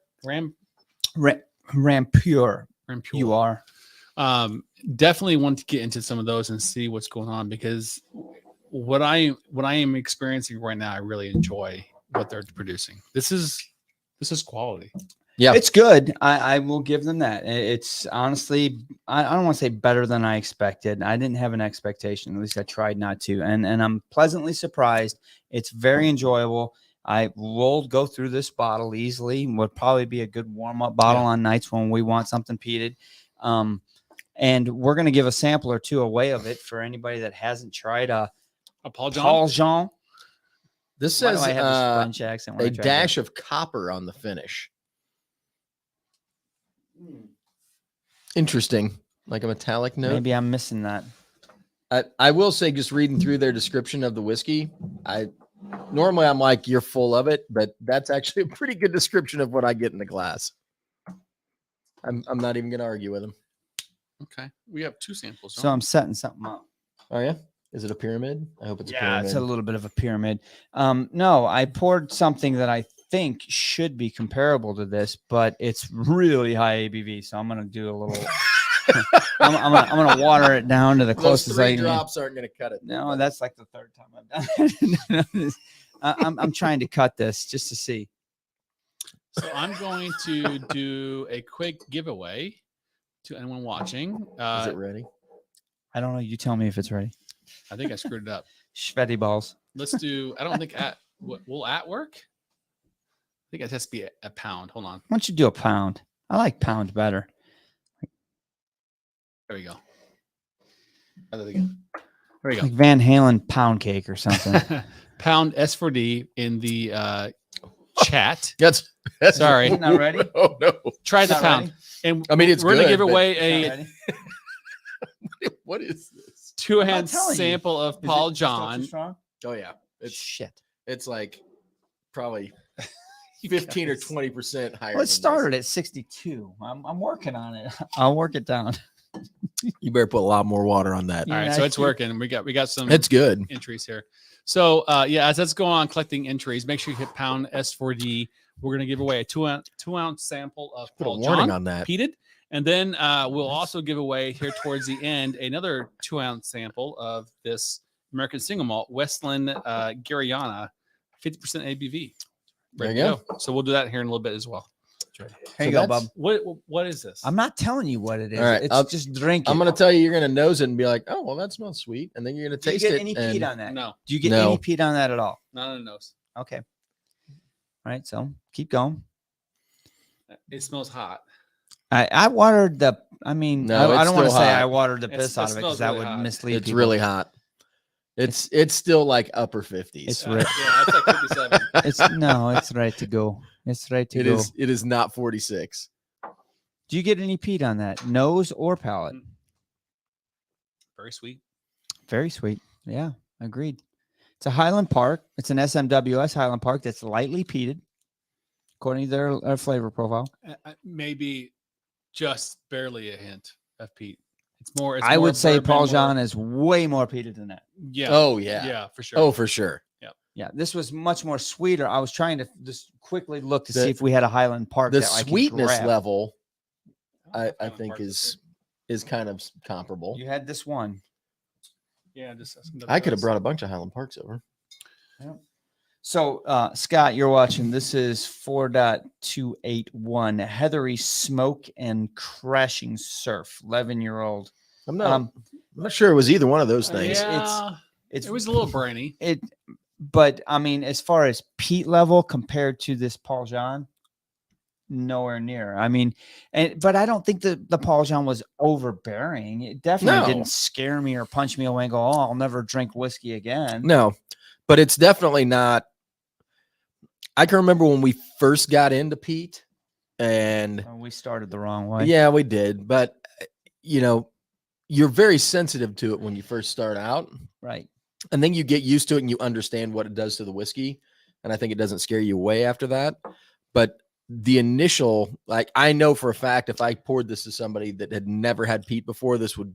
Rampure. You are. Definitely want to get into some of those and see what's going on, because what I am experiencing right now, I really enjoy what they're producing. This is quality. Yeah, it's good. I will give them that. It's honestly, I don't want to say better than I expected. I didn't have an expectation. At least I tried not to. And I'm pleasantly surprised. It's very enjoyable. I will go through this bottle easily. Would probably be a good warm-up bottle on nights when we want something peated. And we're going to give a sample or two away of it for anybody that hasn't tried a Paul John. Paul Jean. This says I have this French accent when a I try dash that? of copper on the finish. Interesting, like a metallic note. Maybe I'm missing that. I will say, just reading through their description of the whiskey, normally I'm like, you're full of it, but that's actually a pretty good description of what I get in the glass. I'm not even gonna argue with him. Okay, we have 2 samples. So I'm setting something up. Oh yeah, is it a pyramid? I hope it's a Yeah, pyramid. it's a little bit of a pyramid. No, I poured something that I think should be comparable to this, but it's really high ABV. So I'm gonna do a little. I'm gonna water it down to the Those closest 3 I can. drops aren't gonna cut it. No, that's like the 3rd time I've done it. I'm trying to cut this just to see. So I'm going to do a quick giveaway to anyone watching. Is it ready? I don't know. You tell me if it's ready. I think I screwed it up. Sweaty balls. Let's do. I don't think will at work. I think it has to be a pound. Hold on. Why don't you do a pound? I like pound better. There we go. There we go. Like Van Halen pound cake or something. Pound S4D in the chat. That's Sorry. Not ready? Oh no. Try the Not pound. ready? And I mean, it's we're gonna good, give but- away Not a ready? What is this? 2-hand telling you. sample of Is it Paul still too John. strong? Oh yeah, it's Shit. like probably You 15 or guys. 20% higher. Well, it than started at 62. I'm working on it. I'll work it down. this. You better put a lot more water on that. All right, Yeah, so I it's see. working. We got some It's good. entries here. So yeah, as that's going on collecting entries, make sure you hit pound S4D. We're gonna give away a 2-ounce sample of Put a Paul warning John on that. peated, and then we'll also give away here towards the end another 2-ounce sample of this American Single Malt Westland Gariana, 50% ABV. There Ready you to go. So we'll do that here in a little bit as well. Here So you go, that's- bub. What is this? I'm not telling you what it is. All right, It's just drink it. I'm gonna tell you, you're gonna nose it and be like, oh well, that smells sweet, and then you're gonna Do you taste get it. any and peat on that? No, Do you get No. any peat on that at all? not on the nose. Okay. All right. So keep going. It smells hot. I watered the. I mean, No, I it's don't want to still say hot. I watered the It's- piss it out of it because smells that really would hot. mislead it's people. really hot. It's still like upper 50s. It's Yeah, right. it's like 57. It's right to go. It's right to go. It is not 46. Do you get any peat on that? Nose or palate? Very sweet. Very sweet. Yeah, agreed. It's a Highland Park. It's an SMWS Highland Park that's lightly peated, according to their flavor profile. Maybe just barely a hint of peat. It's more. It's I more would say bourbon, Paul more- John is way more peated than that. Yeah. Oh yeah. Yeah, for sure. Oh for sure. Yeah, this was much more sweeter. I was trying to just quickly look to The- see if we had a Highland Park. The that I could sweetness grab. level, I Highland think Park is kind of comparable. You had this one. Yeah, just I could have brought a bunch of Highland Parks over. So, Scott, you're watching. This is 4.281 Heathery Smoke and Crashing Surf, 11-year-old. I'm not sure it was either one of those things. Yeah, It's it was a little brainy. but I mean, as far as peat level compared to this Paul John, nowhere near. I mean, but I don't think the Paul John was overbearing. It definitely No. didn't scare me or punch me away and go, "Oh, I'll never drink whiskey again." No, but it's definitely not. I can remember when we first got into peat, and Well, we started the wrong way. yeah, we did. But you're very sensitive to it when you first start out, Right. and then you get used to it and you understand what it does to the whiskey. And I think it doesn't scare you away after that. But the initial, like, I know for a fact, if I poured this to somebody that had never had peat before, this would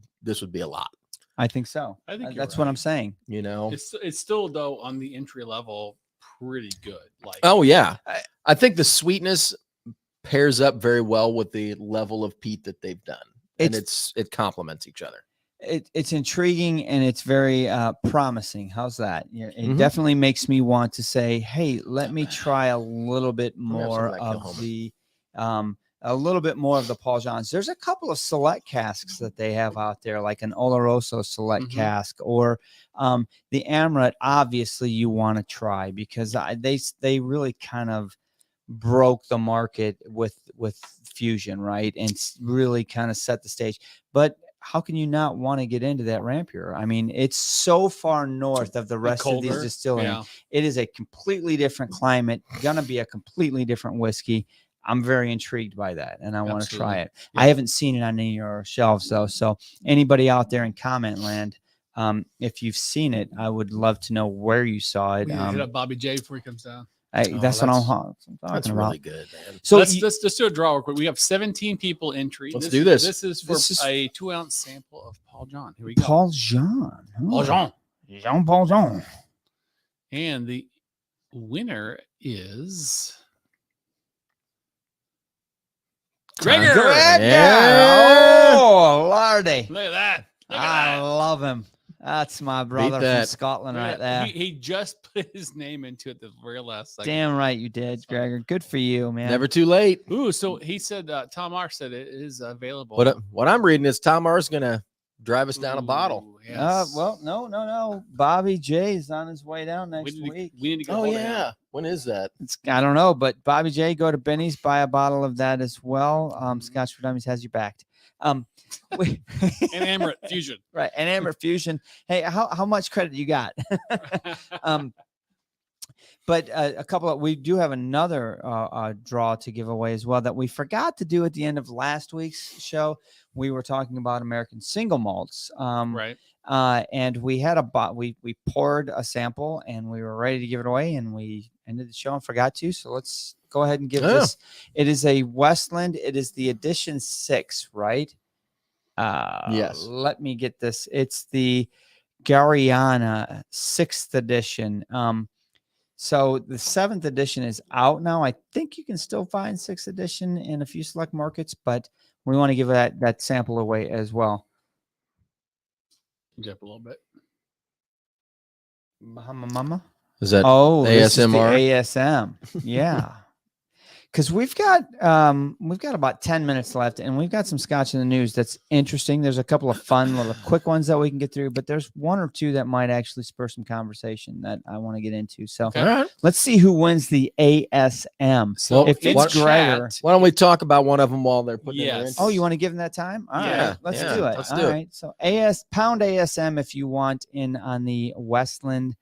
be a lot. I think so. I think you're That's what right. I'm saying. It's still though on the entry level pretty good. Like Oh yeah, I think the sweetness pairs up very well with the level of peat that they've done, and it complements each other. It's intriguing and it's very promising. How's that? Yeah, it Mhm. definitely makes me want to say, "Hey, let me try a little bit me have some more of that of Kilhoman. the Paul Johns." There's a couple of select casks that they have out there, like an Oloroso select Mhm. cask or the Amrit. Obviously, you want to try because they really kind of broke the market with Fusion, right, and really kind of set the stage. But how can you not want to get into that Rampier? I mean, it's so far north of the rest of these colder. distilleries. Yeah. It is a completely different climate, gonna be a completely different whiskey. I'm very intrigued by that, and I want to try Absolutely. it. Yeah. I haven't seen it on any of your shelves though. So anybody out there in comment land, if you've seen it, I would love to know where you saw it. We need to hit up Bobby J before he comes down. That's what I'm talking That's about. really good, man. So let's do a draw real quick. We have 17 people entry. Let's do this. This is for a 2-ounce sample of Paul John. Here we go. Paul Jean. Paul Jean. Jean-Paul Jean. And the winner is Gregor. Yeah. Oh, Lordy. Look at that. I love him. That's my brother from Scotland right there. He just put his name into it the very last second. Damn right you did, Gregor. Good for you, man. Never too late. Ooh, so he said, Tom R said it is available. What I'm reading is Tom R is going to drive us down a bottle. Yes. Well, no. Bobby J is on his way down next week. We need to go. Oh, yeah. When is that? I don't know, but Bobby J, go to Benny's, buy a bottle of that as well. Scotch for Dummies has you backed. And Amaret Fusion. Right. And Amaret Fusion. Hey, how much credit you got? But we do have another draw to give away as well that we forgot to do at the end of last week's show. We were talking about American Single Malts. Right. And we had we poured a sample and we were ready to give it away, and we ended the show and forgot to. So let's go ahead and give this. It is a Westland. It is the edition 6, right? Yes. Let me get this. It's the Gariana 6th edition. So the 7th edition is out now. I think you can still find 6th edition in a few select markets, but we want to give that sample away as well. Jump a little bit. Mama. Is that ASMR? This is the ASM. Yeah. Because we've got about 10 minutes left, and we've got some Scotch in the news that's interesting. There's a couple of fun little quick ones that we can get through, but there's one or two that might actually spur some conversation that I want to get into. So let's see who wins the ASM. So if it's Gregor, why don't we talk about one of them while they're putting it in? Oh, you want to give them that time? All right, let's do it. All right. So pound ASM if you want in on the Westland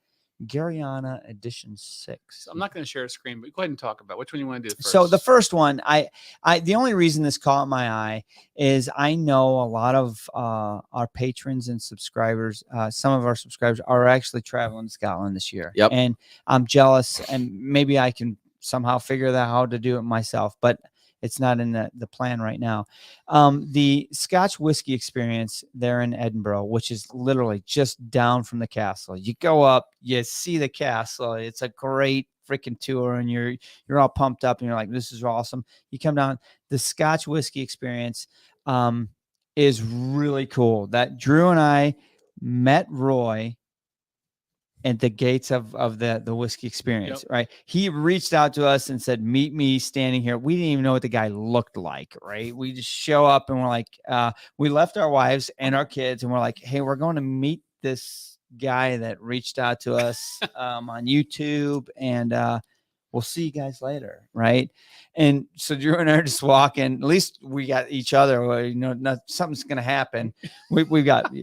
Gariana edition 6. I'm not going to share a screen, but go ahead and talk about which one you want to do first. So the first one, the only reason this caught my eye is I know a lot of our patrons and subscribers, some of our subscribers are actually traveling to Scotland this year. Yep. And I'm jealous, and maybe I can somehow figure out how to do it myself, but it's not in the plan right now. The Scotch whiskey experience there in Edinburgh, which is literally just down from the castle. You go up, you see the castle. It's a great freaking tour, and you're all pumped up, and you're like, this is awesome. You come down. The Scotch whiskey experience is really cool. That Drew and I met Roy at the gates of the whiskey experience, right? He reached out to us and said, meet me standing here. We didn't even know what the guy looked like, right? We just show up and we're like, we left our wives and our kids and we're like, hey, we're going to meet this guy that reached out to us on YouTube, and we'll see you guys later, right? And so Drew and I are just walking. At least we got each other. Something's going to happen. We've got,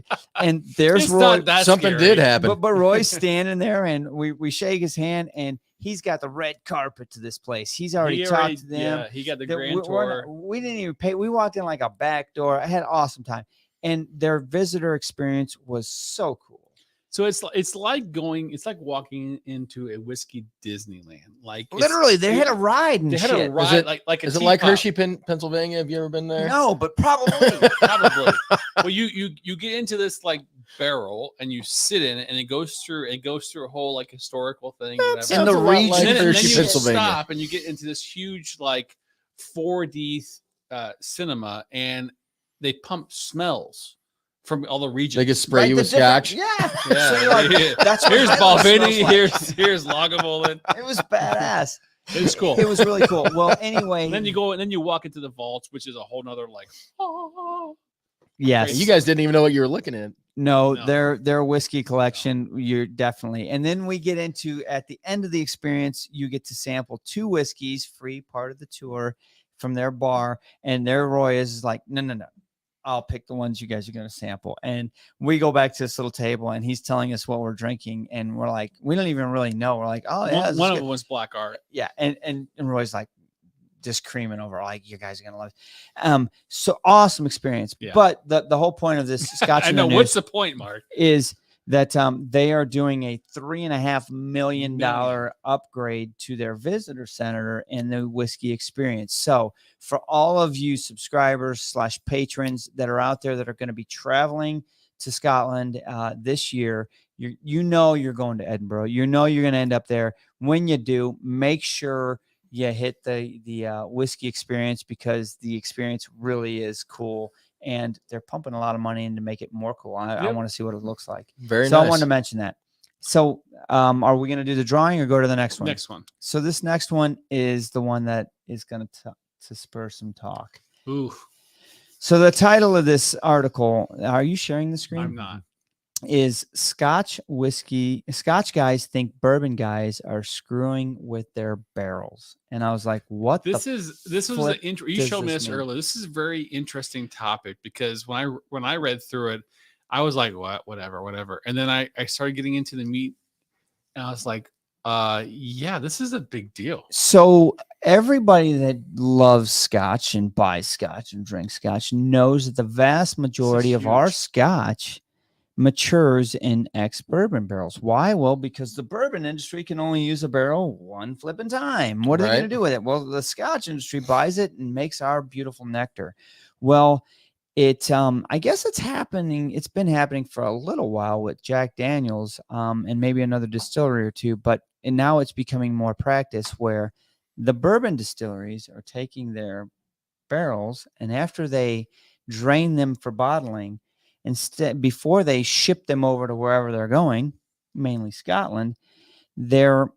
and there's Roy. Something did happen. But Roy's standing there, and we shake his hand, and he's got the red carpet to this place. He's already talked to them. Yeah, he got the grand tour. We didn't even pay. We walked in like a back door. I had an awesome time, and their visitor experience was so cool. So it's like walking into a whiskey Disneyland. Like literally, they had a ride and they shit. had a ride like is it like Hershey, Pennsylvania? Have you ever been there? No, but probably. Well, you get into this like barrel and you sit in it, and it goes through a whole like historical thing. In the region, like and then Hershey, you Pennsylvania. stop and you get into this huge like 4D cinema, and they pump smells from all the regions. They can spray you with scotch. Yeah. So like, that's here's Balvenie. Like. Here's Lagavulin. It was badass. It was cool. It was really cool. Well, anyway, and then you go and then you walk into the vaults, which is a whole nother like. Yes, you guys didn't even know what you were looking at. No. Their whiskey collection. You're definitely. And then we get into at the end of the experience, you get to sample 2 whiskeys, free part of the tour from their bar, and their Roy is like, no. I'll pick the ones you guys are going to sample. And we go back to this little table, and he's telling us what we're drinking. And we're like, we don't even really know. We're like, oh, yeah. One of them was Black Art. Yeah. And Roy's like just creaming over, like, you guys are going to love it. So awesome experience. Yeah. But the whole point of this Scotch I know. What's the point, Mark? Is that they are doing a $3.5 million upgrade to their visitor center and the whiskey experience. So for all of you subscribers / patrons that are out there that are going to be traveling to Scotland this year, you're going to Edinburgh. You're going to end up there. When you do, make sure you hit the whiskey experience, because the experience really is cool. And they're pumping a lot of money in to make it more cool. I want to see what it looks like. Very so nice. I wanted to mention that. So are we going to do the drawing or go to the next one? Next one. So this next one is the one that is going to spur some talk. Ooh. So the title of this article, are you sharing the screen? I'm not. Is Scotch guys think bourbon guys are screwing with their barrels. And I was like, what? This was an intro. You showed me this mean? earlier. This is a very interesting topic, because when I read through it, I was like, whatever. And then I started getting into the meat, and I was like, yeah, this is a big deal. So everybody that loves Scotch and buys Scotch and drinks Scotch knows that the vast majority of our Scotch matures in ex-bourbon barrels. Why? Well, because the bourbon industry can only use a barrel one flipping time. What are they going to do with it? Well, the Scotch industry buys it and makes our beautiful nectar. Well, I guess it's happening. It's been happening for a little while with Jack Daniels and maybe another distillery or two, and now it's becoming more practice where the bourbon distilleries are taking their barrels, and after they drain them for bottling, before they ship them over to wherever they're going, mainly Scotland, they're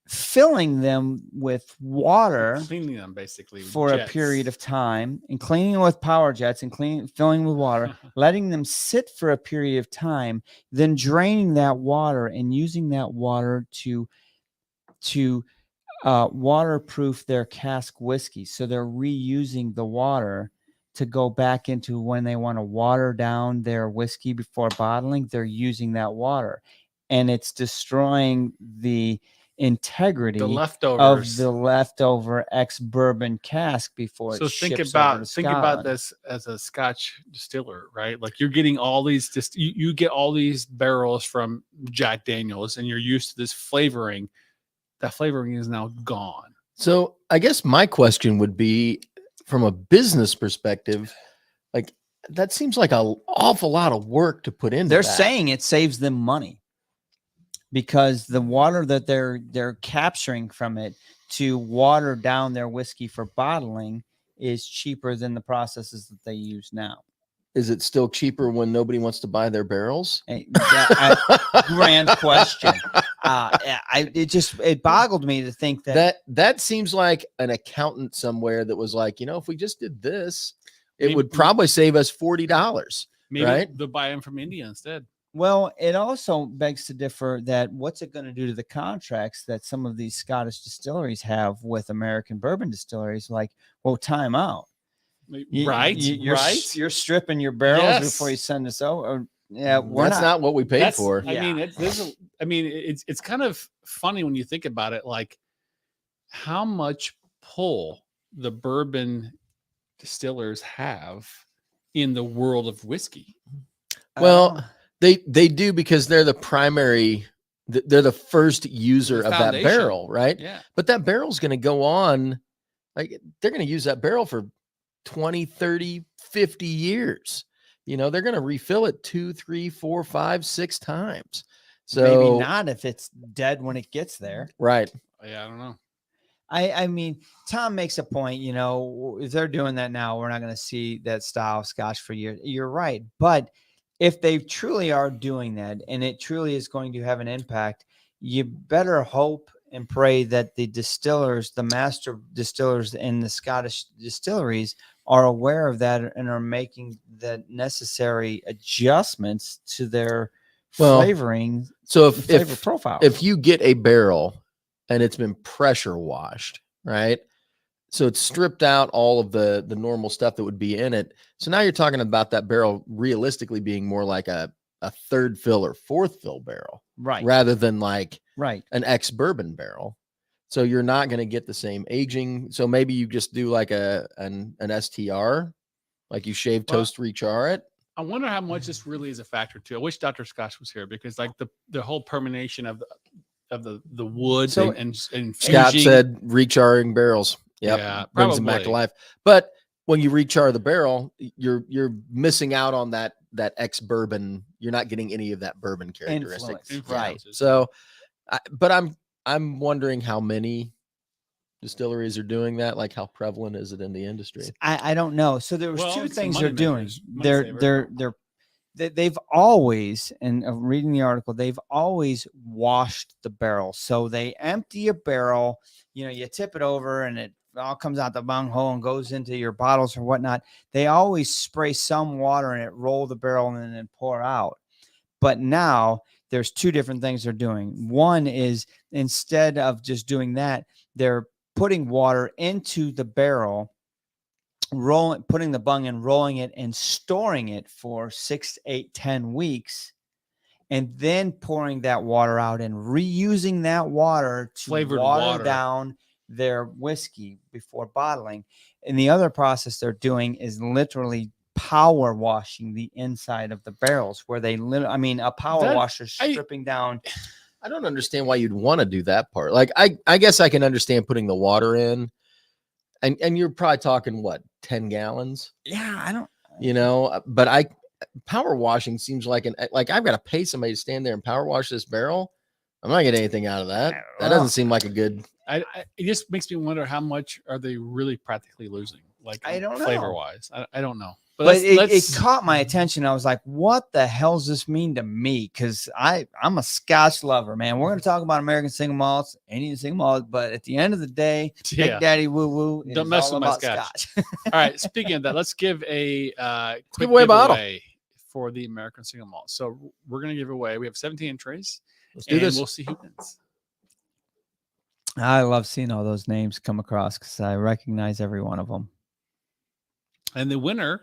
filling them with water, cleaning them basically for a period of time, and cleaning them with power jets and filling with water, letting them sit for a period of time, then draining that water and using that water to waterproof their cask whiskey. So they're reusing the water to go back into when they want to water down their whiskey before bottling. They're using that water, and it's destroying the integrity of the leftover ex-bourbon cask before it ships over to Scotland. Think about this as a Scotch distiller, right? Like, you're getting all these you get all these barrels from Jack Daniels, and you're used to this flavoring. That flavoring is now gone. So I guess my question would be, from a business perspective, like, that seems like an awful lot of work to put into. They're saying it saves them money, because the water that they're capturing from it to water down their whiskey for bottling is cheaper than the processes that they use now. Is it still cheaper when nobody wants to buy their barrels? Grand question. It boggled me to think that seems like an accountant somewhere that was like, if we just did this, it would probably save us $40. Maybe right? they'll buy them from India instead. Well, it also begs to differ that what's it going to do to the contracts that some of these Scottish distilleries have with American bourbon distilleries? Like, well, time out. You're stripping your barrels before you send us over. Yeah, that's not what we paid for. It's kind of funny when you think about it, like how much pull the bourbon distillers have in the world of whiskey. Well, they do, because they're the primary, they're the first user of that barrel, right? Yeah. But that barrel's going to go on, like, they're going to use that barrel for 20, 30, 50 years. They're going to refill it 2, 3, 4, 5, 6 times. So maybe not if it's dead when it gets there. Right. Yeah, I don't know. I mean, Tom makes a point, if they're doing that now, we're not going to see that style of Scotch for years. You're right. But if they truly are doing that, and it truly is going to have an impact, you better hope and pray that the distillers, the master distillers in the Scottish distilleries, are aware of that and are making the necessary adjustments to their flavoring. So flavor profile. If you get a barrel and it's been pressure washed, right? So it's stripped out all of the normal stuff that would be in it. So now you're talking about that barrel realistically being more like a third fill or fourth fill barrel, right? Rather than like an ex-bourbon barrel. So you're not going to get the same aging. So maybe you just do like an STR, like you shave, toast, rechar it. I wonder how much this really is a factor too. I wish Dr. Scotch was here because like the whole permeation of the wood So- and Scott fusing- said recharring barrels. Yep. Yeah, Brings them back to probably. life. But when you rechar the barrel, you're missing out on that ex bourbon. You're not getting any of that bourbon characteristics. Influence. Yeah. Right. So, but I'm wondering how many distilleries are doing that. Like how prevalent is it in the industry? I don't know. So there was Well, two it's a things money they're doing. makers, money saver. They've always, and reading the article, they've always washed the barrel. So they empty a barrel, you tip it over and it all comes out the bunghole and goes into your bottles or whatnot. They always spray some water in it, roll the barrel and then pour out. But now there's two different things they're doing. One is instead of just doing that, they're putting water into the barrel, putting the bung in, rolling it and storing it for 6, 8, 10 weeks, and then pouring that water out and reusing that water to Flavored water water. down their whiskey before bottling. And the other process they're doing is literally power washing the inside of the barrels, where they a power washer stripping down. I don't understand why you'd want to do that part. Like I guess I can understand putting the water in, and you're probably talking what, 10 gallons? Yeah, I don't. But power washing seems like I've got to pay somebody to stand there and power wash this barrel. I'm not getting anything out of that. That doesn't seem like a good. It just makes me wonder how much are they really practically losing? Like I don't know. flavor wise, I don't know. But it caught my attention. I was like, what the hell does this mean to me? Because I'm a Scotch lover, man. We're going to talk about American Single Malts, Indian Single Malts, but at the end of the day, Big Daddy Woo Woo, don't mess with my Scotch. All right, speaking of that, let's give a quick giveaway bottle for the American Single Malt. So we're going to give away. We have 17 entries. Let's do this. We'll see who wins. I love seeing all those names come across because I recognize every one of them. And the winner,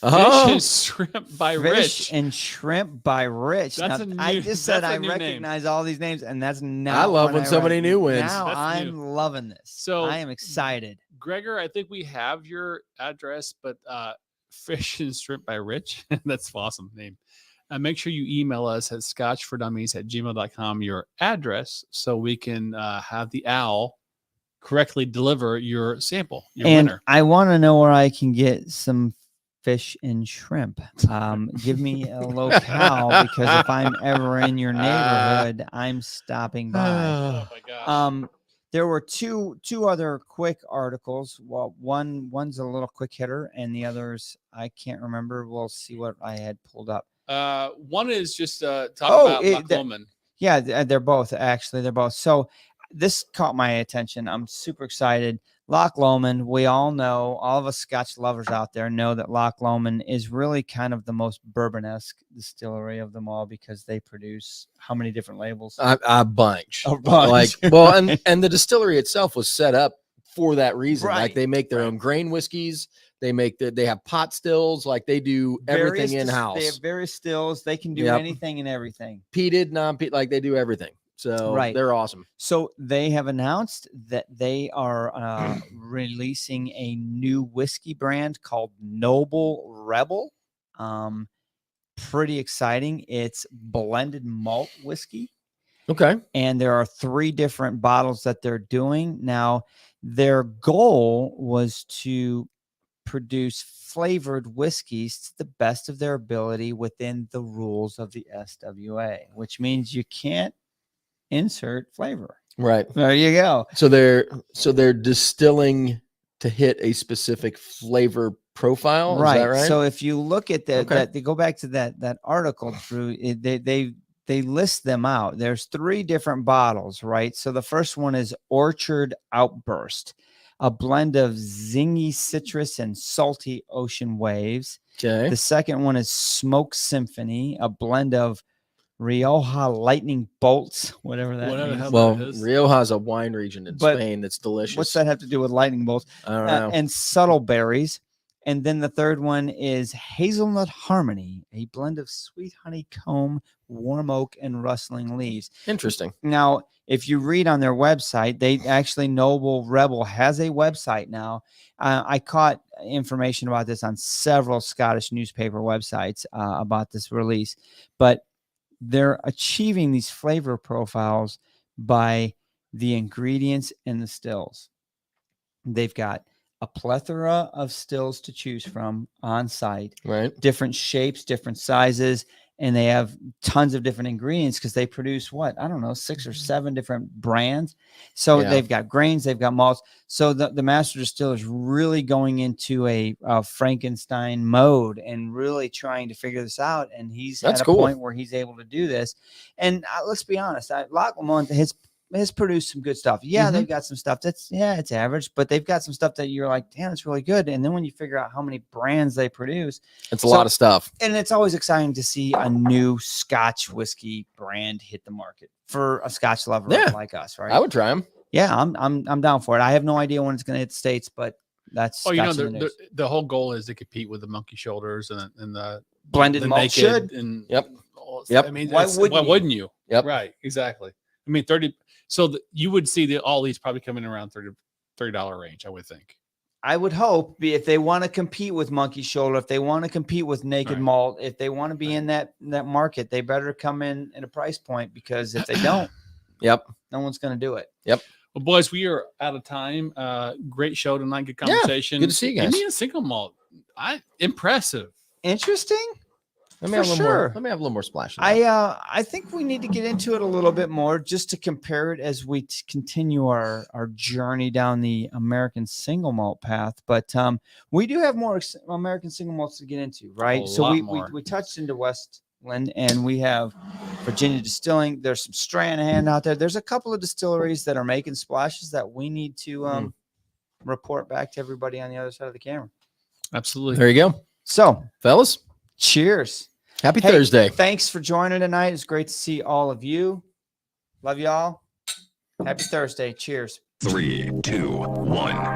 Oh. Fish and Shrimp by Rich. Fish and Shrimp by Rich. That's now, a I new- just said that's a I new name. recognize all these names, and that's not. I love when somebody new wins. Now That's I'm new. loving this. So- I am excited. Gregor, I think we have your address, but Fish and Shrimp by Rich. That's an awesome name. Make sure you email us at scotchfordummies@gmail.com your address so we can have the owl correctly deliver your sample, your And winner. I want to know where I can get some fish and shrimp. Give me a locale because if I'm ever in your neighborhood, I'm stopping by. Oh my gosh. There were two other quick articles. Well, one's a little quick hitter, and the others I can't remember. We'll see what I had pulled up. One is just talk about Loch Lomond. Yeah, they're both actually. They're both. So this caught my attention. I'm super excited. Loch Lomond. We all know, all of us Scotch lovers out there know that Loch Lomond is really kind of the most bourbon-esque distillery of them all because they produce how many different labels? A bunch. A bunch. And the distillery itself was set up for that reason. Right. Like they make their own grain whiskeys. They have pot stills. Like they do everything in house. They have various stills. They can do anything and everything. Peated, non-peated, like they do everything. So they're awesome. So they have announced that they are releasing a new whiskey brand called Noble Rebel. Pretty exciting. It's blended malt whiskey. Okay. And there are 3 different bottles that they're doing. Now, their goal was to produce flavored whiskeys to the best of their ability within the rules of the SWA, which means you can't insert flavor. Right. There you go. So they're distilling to hit a specific flavor profile. Right. Is that right? So if you look at that, they go back to that article through they list them out. There's 3 different bottles, right? So the first one is Orchard Outburst, a blend of zingy citrus and salty ocean waves. Okay. The second one is Smoke Symphony, a blend of Rioja lightning bolts, whatever that Whatever the means. hell Well, that is. Rioja's a wine region in But Spain that's delicious. What's that have to do with lightning bolts? I don't know. And subtle berries. And then the third one is Hazelnut Harmony, a blend of sweet honeycomb, warm oak, and rustling leaves. Interesting. Now, if you read on their website, they actually, Noble Rebel has a website now. I caught information about this on several Scottish newspaper websites about this release, but they're achieving these flavor profiles by the ingredients and the stills. They've got a plethora of stills to choose from on site, Right. different shapes, different sizes, and they have tons of different ingredients because they produce 6 or 7 different brands. So they've got grains, they've got malts. So the master distiller is really going into a Frankenstein mode and really trying to figure this out. And he's at a point where he's able to do this. And let's be honest, Loch Lomond has produced some good stuff. Yeah, they've got some stuff that's, it's average, but they've got some stuff that you're like, damn, it's really good. And then when you figure out how many brands they produce, it's a lot of stuff. And it's always exciting to see a new Scotch whiskey brand hit the market for a Scotch lover like us, right? I would try them. Yeah, I'm down for it. I have no idea when it's going to hit the States, but that's the whole goal is to compete with the Monkey Shoulders and the blended the malt naked should. And Yep. I mean, why wouldn't you? Yep. Right. Exactly. I mean, 30. So you would see all these probably coming around $30 range, I would think. I would hope if they want to compete with Monkey Shoulder, if they want to compete with Naked Malt, if they want to be in that market, they better come in at a price point, because if they don't, no one's going to do it. Yep. Well, boys, we are out of time. Great show tonight. Good conversation. Good to see you guys. Indian Single Malt. Impressive. Interesting. Let me have a little more splash. I think we need to get into it a little bit more just to compare it as we continue our journey down the American Single Malt path. But we do have more American Single Malts to get into, right? So we touched into Westland, and we have Virginia Distilling. There's some Stranahan out there. There's a couple of distilleries that are making splashes that we need to report back to everybody on the other side of the camera. Absolutely. There you go. So, fellas, cheers. Happy Thursday. Thanks for joining tonight. It's great to see all of you. Love y'all. Happy Thursday. Cheers. 3, 2, 1.